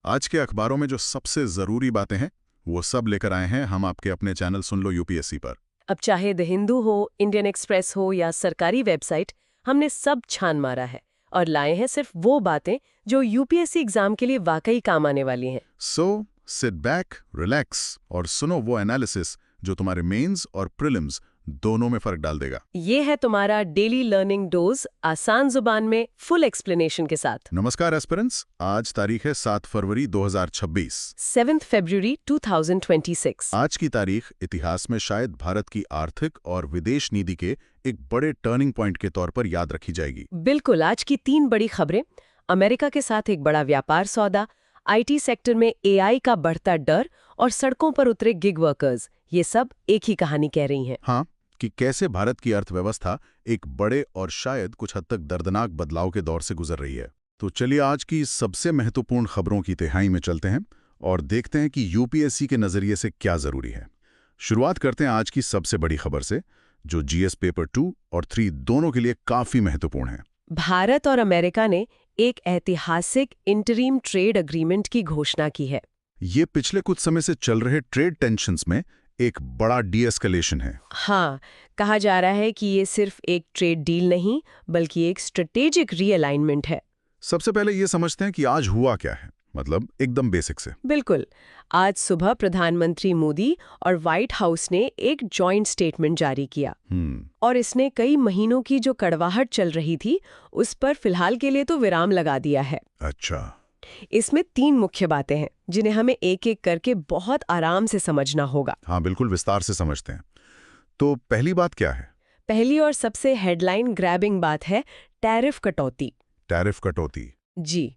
आज के अखबारों में जो सबसे जरूरी बातें हैं वो सब लेकर आए हैं हम आपके अपने चैनल सुन लो यूपीएससी पर। अब चाहे द हिंदू हो, इंडियन एक्सप्रेस हो या सरकारी वेबसाइट, हमने सब छान मारा है और लाए हैं सिर्फ वो बातें जो यूपीएससी एग्जाम के लिए वाकई काम आने वाली हैं। सो सिट बैक, रिलैक्स और सुनो वो एनालिसिस जो तुम्हारे मेंस और प्रीलिम्स दोनों में फर्क डाल देगा। ये है तुम्हारा डेली लर्निंग डोज, आसान जुबान में फुल एक्सप्लेनेशन के साथ। नमस्कार एस्पिरेंट्स, आज तारीख है 7 फरवरी 2026। 7 फरवरी 2026। आज की तारीख इतिहास में शायद भारत की आर्थिक और विदेश नीति के एक बड़े टर्निंग पॉइंट के तौर पर याद रखी जाएगी। बिल्कुल, आज की 3 बड़ी खबरें। अमेरिका के साथ एक बड़ा व्यापार सौदा, आईटी सेक्टर में एआई का बढ़ता डर और सड़कों पर उतरे गिग वर्कर्स, ये सब एक ही कहानी कह रही हैं। हाँ, कि कैसे भारत की अर्थव्यवस्था एक बड़े और शायद कुछ हद तक दर्दनाक बदलाव के दौर से गुजर रही है। तो चलिए आज की सबसे महत्वपूर्ण खबरों की तिहाई में चलते हैं और देखते हैं कि यूपीएससी के नजरिए से क्या जरूरी है। शुरुआत करते हैं आज की सबसे बड़ी खबर से, जो जीएस पेपर 2 और 3 दोनों के लिए काफी महत्वपूर्ण है। भारत और अमेरिका ने एक ऐतिहासिक इंटरिम ट्रेड एग्रीमेंट की घोषणा की है। ये पिछले कुछ समय से चल रहे ट्रेड टेंशन्स में एक बड़ा डीएस्केलेशन है। हाँ, कहा जा रहा है कि ये सिर्फ एक ट्रेड डील नहीं, बल्कि एक स्ट्रेटेजिक रीअलाइनमेंट है। सबसे पहले ये समझते हैं कि आज हुआ क्या है, मतलब एकदम बेसिक से। बिल्कुल, आज सुबह प्रधानमंत्री मोदी और व्हाइट हाउस ने एक जॉइंट स्टेटमेंट जारी किया और इसने कई महीनों की जो कड़वाहट चल रही थी उस पर फिलहाल के लिए तो विराम लगा दिया है। अच्छा, इसमें 3 मुख्य बातें हैं जिन्हें हमें एक एक करके बहुत आराम से समझना होगा। हाँ बिल्कुल, विस्तार से समझते हैं। तो पहली बात क्या है? पहली और सबसे हेडलाइन ग्रैबिंग बात है टैरिफ कटौती। टैरिफ कटौती? जी,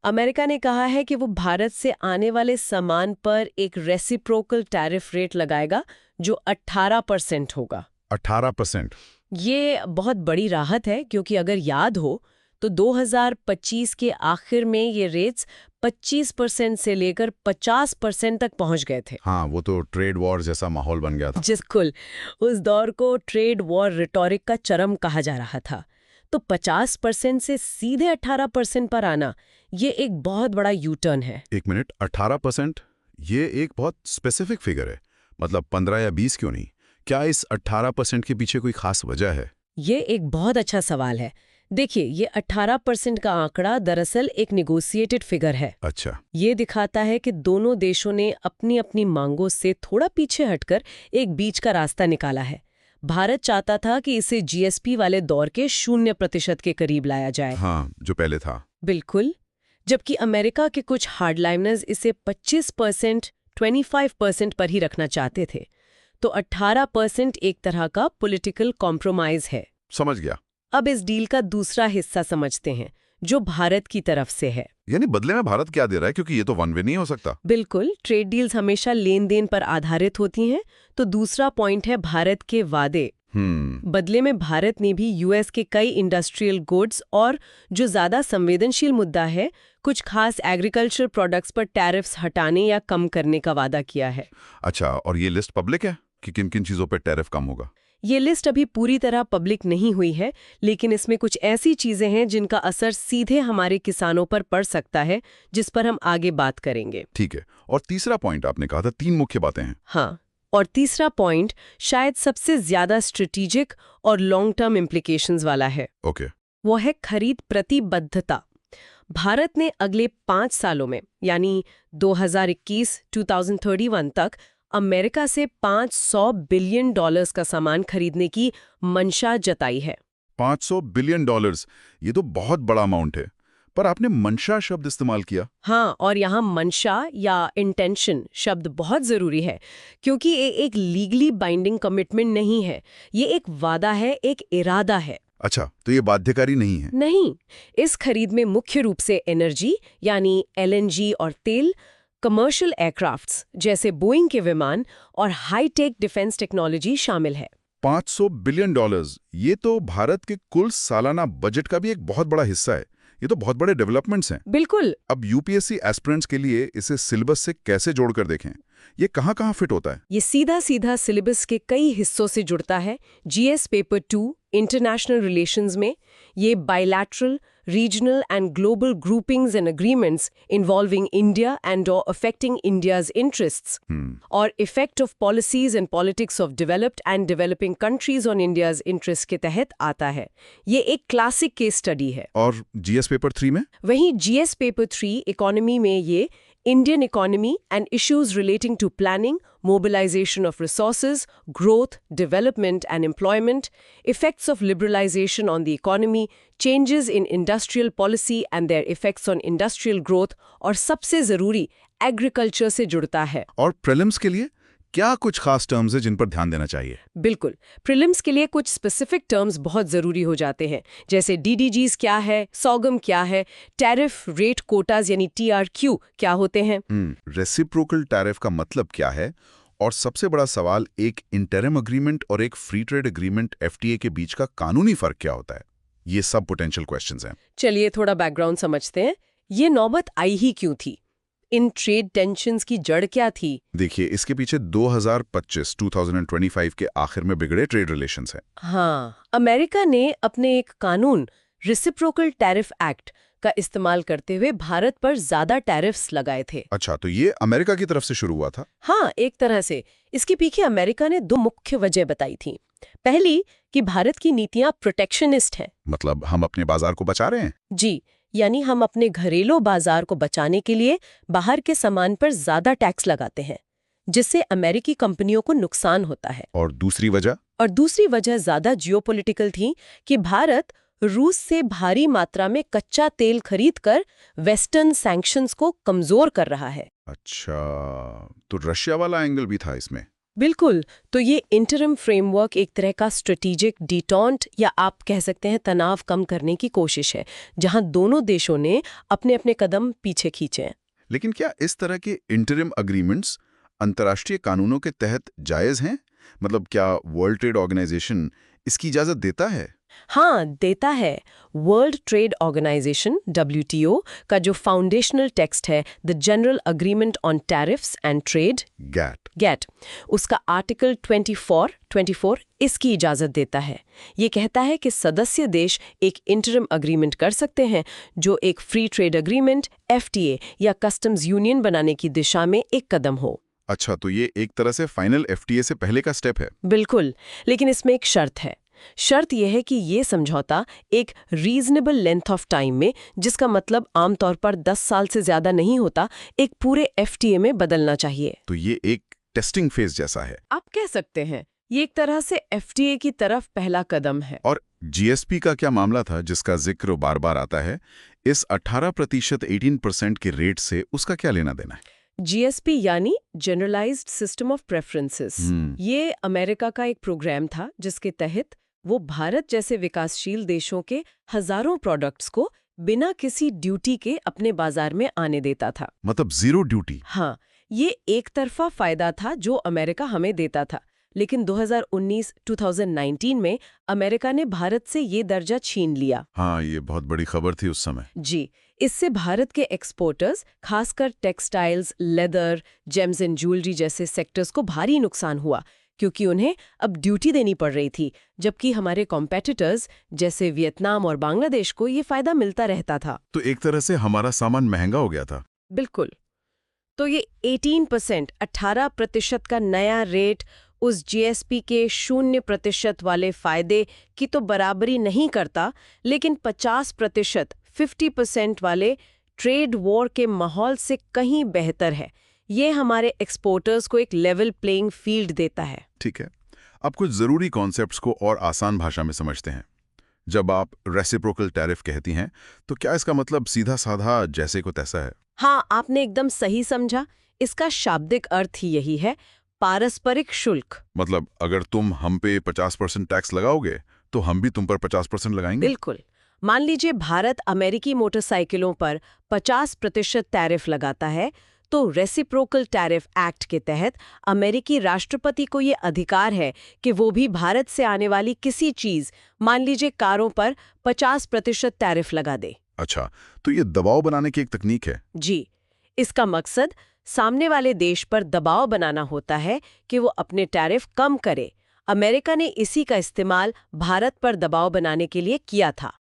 अमेरिका ने कहा है कि वो भारत से आने वाले सामान पर एक रेसिप्रोकल टैरिफ रेट लगाएगा जो 18% होगा। 18%? ये बहुत बड़ी राहत है, क्योंकि अगर याद हो तो 2025 के आखिर में ये रेट्स 25% से लेकर 50% तक पहुंच गए थे। हाँ, वो तो ट्रेड वॉर जैसा माहौल बन गया था। बिल्कुल, उस दौर को ट्रेड वॉर रिटोरिक का चरम कहा जा रहा था। तो 50% से सीधे 18% पर आना, ये एक बहुत बड़ा यू टर्न है। एक मिनट, 18%? ये एक बहुत स्पेसिफिक फिगर है। मतलब 15 या 20 क्यों नहीं? क्या इस 18% के पीछे कोई खास वजह है? ये एक बहुत अच्छा सवाल है। देखिए, ये 18% का आंकड़ा दरअसल एक नेगोशिएटेड फिगर है। अच्छा। ये दिखाता है कि दोनों देशों ने अपनी अपनी मांगों से थोड़ा पीछे हटकर एक बीच का रास्ता निकाला है। भारत चाहता था कि इसे जीएसपी वाले दौर के 0% के करीब लाया जाए। हाँ, जो पहले था। बिल्कुल, जबकि अमेरिका के कुछ हार्डलाइनर्स इसे 25%, 25% पर ही रखना चाहते थे। तो 18% एक तरह का पॉलिटिकल कॉम्प्रोमाइज है। समझ गया। अब इस डील का दूसरा हिस्सा समझते हैं, जो भारत की तरफ से है। यानी बदले में भारत क्या दे रहा है, क्योंकि ये तो वन वे नहीं हो सकता। बिल्कुल, ट्रेड डील्स हमेशा लेन देन पर आधारित होती हैं। तो दूसरा पॉइंट है भारत के वादे। बदले में भारत ने भी यूएस के कई इंडस्ट्रियल गुड्स और, जो ज्यादा संवेदनशील मुद्दा है, कुछ खास एग्रीकल्चर प्रोडक्ट्स पर टैरिफ्स हटाने या कम करने का वादा किया है। अच्छा, और ये लिस्ट पब्लिक है कि किन किन चीजों पर टैरिफ कम होगा? ये लिस्ट अभी पूरी तरह पब्लिक नहीं हुई है, लेकिन इसमें कुछ ऐसी चीजें हैं जिनका असर सीधे हमारे किसानों पर पड़ सकता है, जिस पर हम आगे बात करेंगे। ठीक है। और तीसरा पॉइंट आपने कहा था 3 मुख्य बातें हैं। हाँ, और तीसरा पॉइंट शायद सबसे ज्यादा स्ट्रेटेजिक और लॉन्ग टर्म इम्प्लीकेशंस वाला है। ओके। वो है खरीद प्रतिबद्धता। भारत ने अगले 5 सालों में, यानी 2021-2031 तक अमेरिका से $500 बिलियन का सामान खरीदने की मंशा जताई है। $500 बिलियन? ये तो बहुत बड़ा अमाउंट है। पर आपने मंशा शब्द इस्तेमाल किया। हाँ, और यहाँ मंशा या इंटेंशन शब्द बहुत जरूरी है, क्योंकि ये एक लीगली बाइंडिंग कमिटमेंट नहीं है। ये एक वादा है, एक इरादा है। अच्छा, तो ये बाध्यकारी नहीं है? नहीं, इस खरीद में मुख्य रूप से एनर्जी यानी एलएनजी और तेल, कमर्शियल एयरक्राफ्ट्स जैसे बोइंग के विमान और हाईटेक डिफेंस टेक्नोलॉजी शामिल है। $500 बिलियन, ये तो भारत के कुल सालाना बजट का भी एक बहुत बड़ा हिस्सा है। ये तो बहुत बड़े डेवलपमेंट्स हैं। बिल्कुल। अब यूपीएससी एस्पिरेंट्स के लिए इसे सिलेबस से कैसे जोड़कर देखें? ये कहाँ-कहाँ फिट होता है? ये सीधा सीधा सिलेबस के कई हिस्सों से जुड़ता है। जीएस पेपर 2 इंटरनेशनल रिलेशंस में ये bilateral, regional and global groupings and agreements involving India and or affecting India's interests, और effect of policies and politics of developed and developing countries on India's interests के तहत आता है। ये एक classic case study है। और जीएस पेपर 3 में? वहीं जीएस पेपर 3 इकोनॉमी में ये Indian economy and issues relating to planning, mobilization of resources, growth, development and employment, effects of liberalization on the economy, changes in industrial policy and their effects on industrial growth, और सबसे जरूरी agriculture से जुड़ता है। और prelims के लिए क्या कुछ खास टर्म्स है जिन पर ध्यान देना चाहिए? बिल्कुल, प्रीलिम्स के लिए कुछ स्पेसिफिक टर्म्स बहुत जरूरी हो जाते हैं, जैसे डीडीजीज क्या है, सॉगम क्या है, टैरिफ रेट कोटाज यानी टीआरक्यू क्या होते हैं। रेसिप्रोकल टैरिफ का मतलब क्या है? और सबसे बड़ा सवाल, एक इंटरिम एग्रीमेंट और एक फ्री ट्रेड एग्रीमेंट एफटीए के बीच का कानूनी फर्क क्या होता है? ये सब पोटेंशियल क्वेश्चंस हैं। चलिए थोड़ा बैकग्राउंड समझते हैं। ये नौबत आई ही क्यों थी? इन ट्रेड टेंशन्स की जड़ क्या थी? देखिए, इसके पीछे 2025 के आखिर में बिगड़े ट्रेड रिलेशंस हैं। हाँ, अमेरिका ने अपने एक कानून रेसिप्रोकल टैरिफ एक्ट का इस्तेमाल करते हुए भारत पर ज्यादा टैरिफ्स लगाए थे। अच्छा, तो ये अमेरिका की तरफ से शुरू हुआ था? हाँ, एक तरह से। इसके पीछे अमेरिका ने 2 मुख्य वजह बताई थी। पहली कि भारत की नीतियां प्रोटेक्शनिस्ट हैं। मतलब हम अपने बाजार को बचा रहे हैं? जी, यानी हम अपने घरेलू बाजार को बचाने के लिए बाहर के सामान पर ज्यादा टैक्स लगाते हैं, जिससे अमेरिकी कंपनियों को नुकसान होता है। और दूसरी वजह? और दूसरी वजह ज्यादा जियोपॉलिटिकल थी कि भारत रूस से भारी मात्रा में कच्चा तेल खरीदकर वेस्टर्न सैंक्शंस को कमजोर कर रहा है। अच्छा, तो रशिया वाला एंगल भी था इसमें? बिल्कुल। तो ये इंटरिम फ्रेमवर्क एक तरह का स्ट्रेटेजिक डिटॉन्ट या आप कह सकते हैं तनाव कम करने की कोशिश है, जहां दोनों देशों ने अपने अपने कदम पीछे खींचे हैं। लेकिन क्या इस तरह के इंटरिम अग्रीमेंट्स अंतर्राष्ट्रीय कानूनों के तहत जायज हैं? मतलब क्या वर्ल्ड ट्रेड ऑर्गेनाइजेशन इसकी इजाजत देता है? हाँ, देता है। वर्ल्ड ट्रेड ऑर्गेनाइजेशन WTO का जो फाउंडेशनल टेक्स्ट है, the general agreement on tariffs and trade, GATT, उसका आर्टिकल 24 इसकी इजाजत देता है। ये कहता है कि सदस्य देश एक इंटरिम अग्रीमेंट कर सकते हैं जो एक फ्री ट्रेड अग्रीमेंट, FTA या कस्टम्स यूनियन बनाने की दिशा में एक कदम हो। अच्छा, तो ये एक तरह से फाइनल FTA से पहले का स्टेप है? बिल्कुल, लेकिन इसमें एक शर्त है। शर्त यह है कि ये समझौता एक रीजनेबल लेंथ ऑफ टाइम में, जिसका मतलब आमतौर पर 10 साल से ज्यादा नहीं होता, एक पूरे FTA में बदलना चाहिए। तो ये एक टेस्टिंग फेज जैसा है? आप कह सकते हैं, ये एक तरह से FTA की तरफ पहला कदम है। और GSP का क्या मामला था जिसका जिक्र बार बार आता है? इस 18% 18% के रेट से उसका क्या लेना देना है? GSP यानी जनरलाइज्ड सिस्टम ऑफ प्रेफरेंसेस। ये अमेरिका का एक प्रोग्राम था जिसके तहत वो भारत जैसे विकासशील देशों के हजारों प्रोडक्ट्स को बिना किसी ड्यूटी के अपने बाजार में आने देता था। मतलब जीरो ड्यूटी? हाँ, ये एक तरफा फायदा था जो अमेरिका हमें देता था, लेकिन 2019 में अमेरिका ने भारत से ये दर्जा छीन लिया। हाँ, ये बहुत बड़ी खबर थी उस समय। जी, इससे भारत के एक्सपोर्टर्स, खासकर textiles, leather, James and jewellery जैसे सेक्टर्स को भारी नुकसान हुआ, क्योंकि उन्हें अब ड्यूटी देनी पड़ रही थी, जबकि हमारे कॉम्पिटिटर्स जैसे वियतनाम और बांग्लादेश को ये फायदा मिलता रहता था। तो एक तरह से हमारा सामान महंगा हो गया था। बिल्कुल। तो ये 18% का नया रेट उस GSP के 0% वाले फायदे की तो बराबरी नहीं करता, लेकिन 50% वाले ट्रेड वॉर के माहौल से कहीं बेहतर है। ये हमारे एक्सपोर्टर्स को एक लेवल प्लेइंग फील्ड देता है। ठीक है, अब कुछ जरूरी कॉन्सेप्ट्स को और आसान भाषा में समझते हैं। जब आप रेसिप्रोकल टैरिफ कहती हैं, तो क्या इसका मतलब सीधा साधा जैसे को तैसा है? हाँ, आपने एकदम सही समझा। इसका शाब्दिक अर्थ ही यही है, पारस्परिक शुल्क। मतलब अगर तुम हम पे 50% टैक्स लगाओगे तो हम भी तुम पर 50% लगाएंगे? बिल्कुल। मान लीजिए भारत अमेरिकी मोटरसाइकिलों पर 50% टैरिफ लगाता है, तो रेसिप्रोकल टैरिफ एक्ट के तहत अमेरिकी राष्ट्रपति को ये अधिकार है कि वो भी भारत से आने वाली किसी चीज, मान लीजिए कारों पर 50% टैरिफ लगा दे। अच्छा, तो ये दबाव बनाने की एक तकनीक है? जी, इसका मकसद सामने वाले देश पर दबाव बनाना होता है कि वो अपने टैरिफ कम करे। अमेरिका ने इसी का इस्तेमाल भारत पर दबाव बनाने के लिए किया था।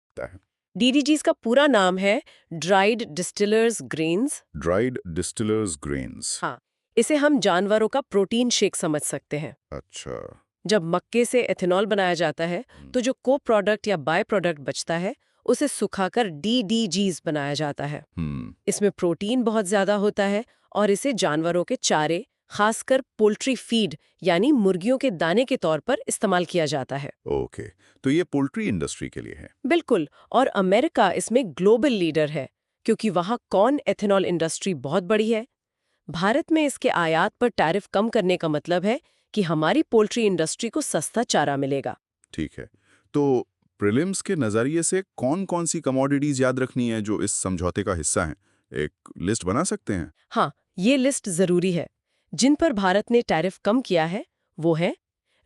DDGs का पूरा नाम है dried distillers grains. Dried distillers grains. हाँ, इसे हम जानवरों का प्रोटीन शेक समझ सकते हैं। अच्छा। जब मक्के से एथेनॉल बनाया जाता है तो जो को प्रोडक्ट या बाय प्रोडक्ट बचता है उसे सुखाकर DDGs बनाया जाता है। इसमें प्रोटीन बहुत ज्यादा होता है और इसे जानवरों के चारे, खासकर पोल्ट्री फीड यानी मुर्गियों के दाने के तौर पर इस्तेमाल किया जाता है। ओके, तो ये पोल्ट्री इंडस्ट्री के लिए है। बिल्कुल, और अमेरिका इसमें ग्लोबल लीडर है क्योंकि वहाँ कॉर्न एथेनॉल इंडस्ट्री बहुत बड़ी है। भारत में इसके आयात पर टैरिफ कम करने का मतलब है कि हमारी पोल्ट्री इंडस्ट्री को सस्ता चारा मिलेगा। ठीक है, तो प्रीलिम्स के नज़रिए से कौन-कौन सी कमोडिटीज याद रखनी है जो इस समझौते का हिस्सा हैं? एक लिस्ट बना सकते हैं? हाँ, ये लिस्ट जरूरी है। जिन पर भारत ने टैरिफ कम किया है वो है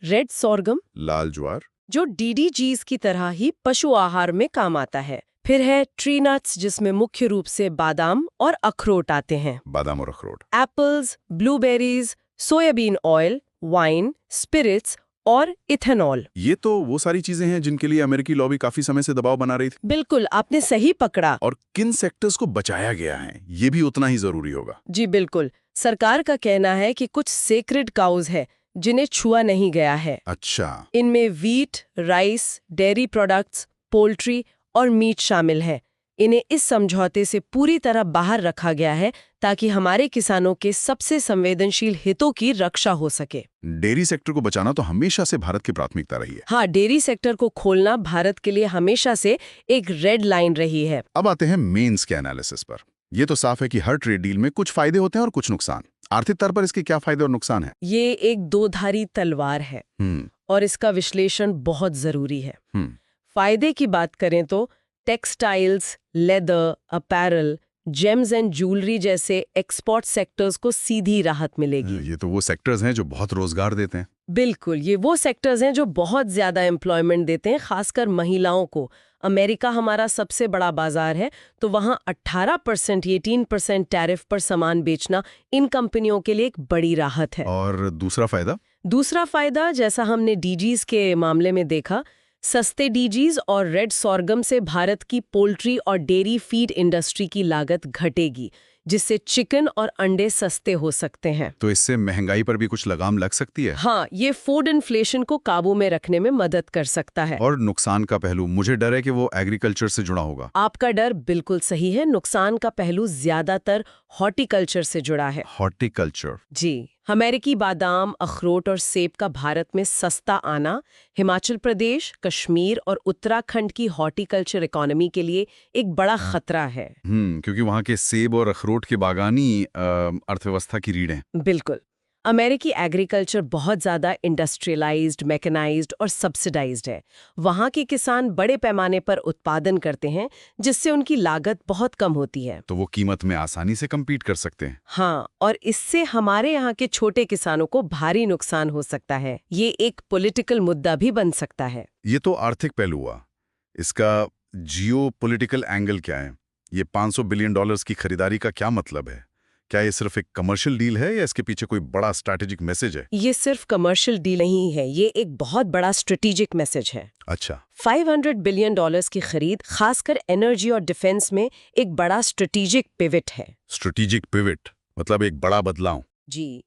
रेड सोरगम, लाल ज्वार, जो DDGs की तरह ही पशु आहार में काम आता है। फिर है ट्री नट्स, जिसमें मुख्य रूप से बादाम और अखरोट आते हैं। बादाम और अखरोट। Apples, blueberries, soybean oil, wine, spirits और इथेनॉल। ये तो वो सारी चीजें हैं जिनके लिए अमेरिकी लॉबी काफी समय से दबाव बना रही थी। बिल्कुल, आपने सही पकड़ा। और किन सेक्टर्स को बचाया गया है, ये भी उतना ही जरूरी होगा। जी बिल्कुल, सरकार का कहना है कि कुछ सेक्रेड काउज है जिन्हें छुआ नहीं गया है। अच्छा। इनमें wheat, rice, dairy products, poultry और मीट शामिल है। इन्हें इस समझौते से पूरी तरह बाहर रखा गया है ताकि हमारे किसानों के सबसे संवेदनशील हितों की रक्षा हो सके। डेयरी सेक्टर को बचाना तो हमेशा से भारत की प्राथमिकता रही है। हाँ, डेयरी सेक्टर को खोलना भारत के लिए हमेशा से एक रेड लाइन रही है। अब आते हैं मेंस के एनालिसिस पर। ये तो साफ है कि हर ट्रेड डील में कुछ फायदे होते हैं और कुछ नुकसान। आर्थिक तौर पर इसके क्या फायदे और नुकसान है? ये एक दो-धारी तलवार है और इसका विश्लेषण बहुत जरूरी है। फायदे की बात करें तो textiles, leather, apparel, James and jewellery जैसे एक्सपोर्ट सेक्टर्स को सीधी राहत मिलेगी। ये तो वो सेक्टर्स हैं जो बहुत रोजगार देते हैं। बिल्कुल, ये वो सेक्टर्स हैं जो बहुत ज्यादा एम्प्लॉयमेंट देते हैं, खासकर महिलाओं को। अमेरिका हमारा सबसे बड़ा बाजार है, तो वहाँ 18% 18% टैरिफ पर सामान बेचना इन कंपनियों के लिए एक बड़ी राहत है। और दूसरा फायदा? दूसरा फायदा, जैसा हमने DGs के मामले में देखा, सस्ते DGs और रेड सोरगम से भारत की पोल्ट्री और डेयरी फीड इंडस्ट्री की लागत घटेगी, जिससे चिकन और अंडे सस्ते हो सकते हैं। तो इससे महंगाई पर भी कुछ लगाम लग सकती है। हाँ, ये फूड इन्फ्लेशन को काबू में रखने में मदद कर सकता है। और नुकसान का पहलू, मुझे डर है कि वो एग्रीकल्चर से जुड़ा होगा। आपका डर बिल्कुल सही है। नुकसान का पहलू ज्यादातर हॉर्टिकल्चर से जुड़ा है। हॉर्टिकल्चर? जी, अमेरिकी बादाम, अखरोट और सेब का भारत में सस्ता आना हिमाचल प्रदेश, कश्मीर और उत्तराखंड की हॉर्टिकल्चर इकोनॉमी के लिए एक बड़ा खतरा है। क्योंकि वहाँ के सेब और अखरोट के बागानी अर्थव्यवस्था की रीढ़ हैं। बिल्कुल, अमेरिकी एग्रीकल्चर बहुत ज़्यादा इंडस्ट्रियलाइज्ड, मैकेनाइज्ड और सब्सिडाइज्ड है। वहाँ के किसान बड़े पैमाने पर उत्पादन करते हैं, जिससे उनकी लागत बहुत कम होती है। तो वो कीमत में आसानी से कम्पीट कर सकते हैं। हाँ, और इससे हमारे यहाँ के छोटे किसानों को भारी नुकसान हो सकता है। ये एक पॉलिटिकल मुद्दा भी बन सकता है। ये तो आर्थिक पहलू हुआ। इसका जियो पॉलिटिकल एंगल क्या है? ये $500 बिलियन की खरीदारी का क्या मतलब है? क्या ये सिर्फ एक कमर्शियल डील है या इसके पीछे कोई बड़ा स्ट्रैटेजिक मैसेज है? ये सिर्फ कमर्शियल डील नहीं है, ये एक बहुत बड़ा स्ट्रेटेजिक मैसेज है। अच्छा। $500 बिलियन की खरीद खासकर एनर्जी और डिफेंस में एक बड़ा स्ट्रेटेजिक पिवट है। स्ट्रेटेजिक पिवट मतलब एक बड़ा बदलाव। जी,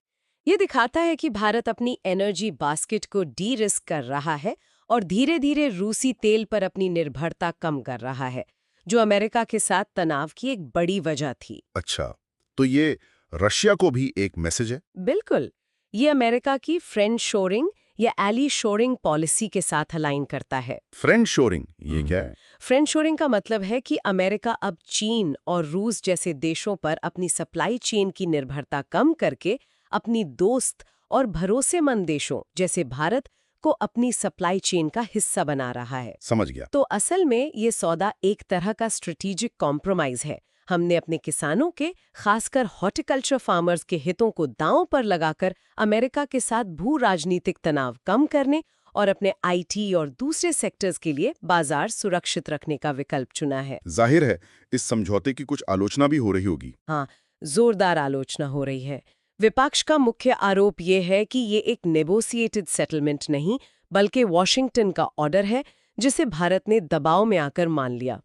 ये दिखाता है कि भारत अपनी एनर्जी बास्केट को डी रिस्क कर रहा है और धीरे धीरे रूसी तेल पर अपनी निर्भरता कम कर रहा है, जो अमेरिका के साथ तनाव की एक बड़ी वजह थी। अच्छा, तो ये रशिया को भी एक मैसेज है? बिल्कुल, ये अमेरिका की फ्रेंड शोरिंग या एली शोरिंग पॉलिसी के साथ अलाइन करता है। फ्रेंड शोरिंग ये क्या है? फ्रेंड शोरिंग का मतलब है कि अमेरिका अब चीन और रूस जैसे देशों पर अपनी सप्लाई चेन की निर्भरता कम करके अपनी दोस्त और भरोसेमंद देशों जैसे भारत को अपनी सप्लाई चेन का हिस्सा बना रहा है। समझ गया। तो असल में ये सौदा एक तरह का स्ट्रेटेजिक कॉम्प्रोमाइज है। हमने अपने किसानों के, खासकर हॉर्टिकल्चर फार्मर्स के हितों को दांव पर लगाकर अमेरिका के साथ भू राजनीतिक तनाव कम करने और अपने IT और दूसरे सेक्टर्स के लिए बाजार सुरक्षित रखने का विकल्प चुना है। जाहिर है इस समझौते की कुछ आलोचना भी हो रही होगी। हाँ, जोरदार आलोचना हो रही है। विपक्ष का मुख्य आरोप ये है कि ये एक नेगोशिएटेड सेटलमेंट नहीं, बल्कि वॉशिंगटन का ऑर्डर है, जिसे भारत ने दबाव में आकर मान लिया।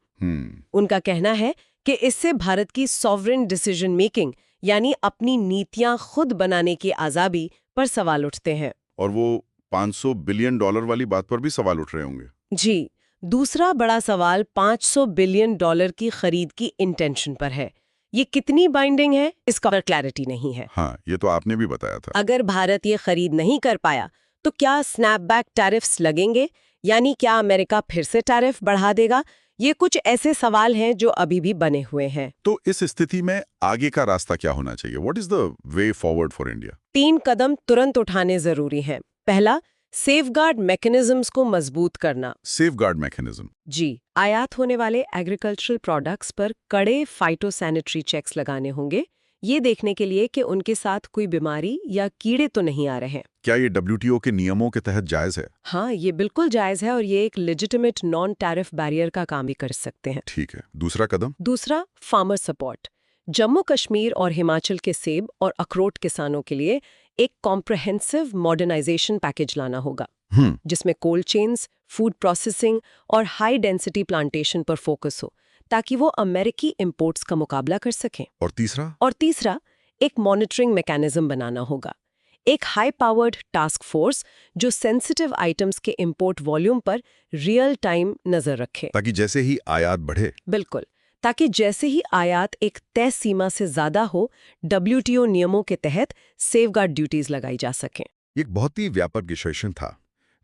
उनका कहना है कि इससे भारत की सॉवरेन डिसीजन मेकिंग यानी अपनी नीतियां खुद बनाने की आजादी पर सवाल उठते हैं। और वो $500 बिलियन वाली बात पर भी सवाल उठ रहे होंगे। जी, दूसरा बड़ा सवाल $500 बिलियन की खरीद की इंटेंशन पर है। ये कितनी बाइंडिंग है, इसका पर क्लैरिटी नहीं है। हाँ, ये तो आपने भी बताया था। अगर भारत ये खरीद नहीं कर पाया तो क्या स्नैपबैक टैरिफ्स लगेंगे, यानी क्या अमेरिका फिर से टैरिफ बढ़ा देगा? ये कुछ ऐसे सवाल हैं जो अभी भी बने हुए हैं। तो इस स्थिति में आगे का रास्ता क्या होना चाहिए? What is the way forward for India? 3 कदम तुरंत उठाने जरूरी हैं। पहला, सेफगार्ड मैकेनिज्म्स को मजबूत करना। Safeguard mechanism? जी, आयात होने वाले एग्रीकल्चरल प्रोडक्ट्स पर कड़े फाइटोसैनिटरी चेक्स लगाने होंगे, ये देखने के लिए कि उनके साथ कोई बीमारी या कीड़े तो नहीं आ रहे हैं। क्या ये WTO के नियमों के तहत जायज है? हाँ, ये बिल्कुल जायज है और ये एक लेजिटिमेट नॉन टैरिफ बैरियर का काम भी कर सकते हैं। ठीक है। दूसरा कदम? दूसरा, फार्मर सपोर्ट। जम्मू कश्मीर और हिमाचल के सेब और अखरोट किसानों के लिए एक कॉम्प्रहेंसिव मॉडर्नाइजेशन पैकेज लाना होगा, जिसमें कोल्ड चेन्स, फूड प्रोसेसिंग और हाई डेंसिटी प्लांटेशन पर फोकस हो, ताकि वो अमेरिकी इंपोर्ट्स का मुकाबला कर सकें। और तीसरा? और तीसरा, एक मॉनिटरिंग मैकेनिज्म बनाना होगा, एक हाई पावर्ड टास्क फोर्स जो सेंसिटिव आइटम्स के इंपोर्ट वॉल्यूम पर रियल टाइम नजर रखे, ताकि जैसे ही आयात बढ़े। बिल्कुल, ताकि जैसे ही आयात एक तय सीमा से ज्यादा हो, WTO नियमों के तहत सेफगार्ड ड्यूटीज लगाई जा सकें। एक बहुत ही व्यापक विश्लेषण था।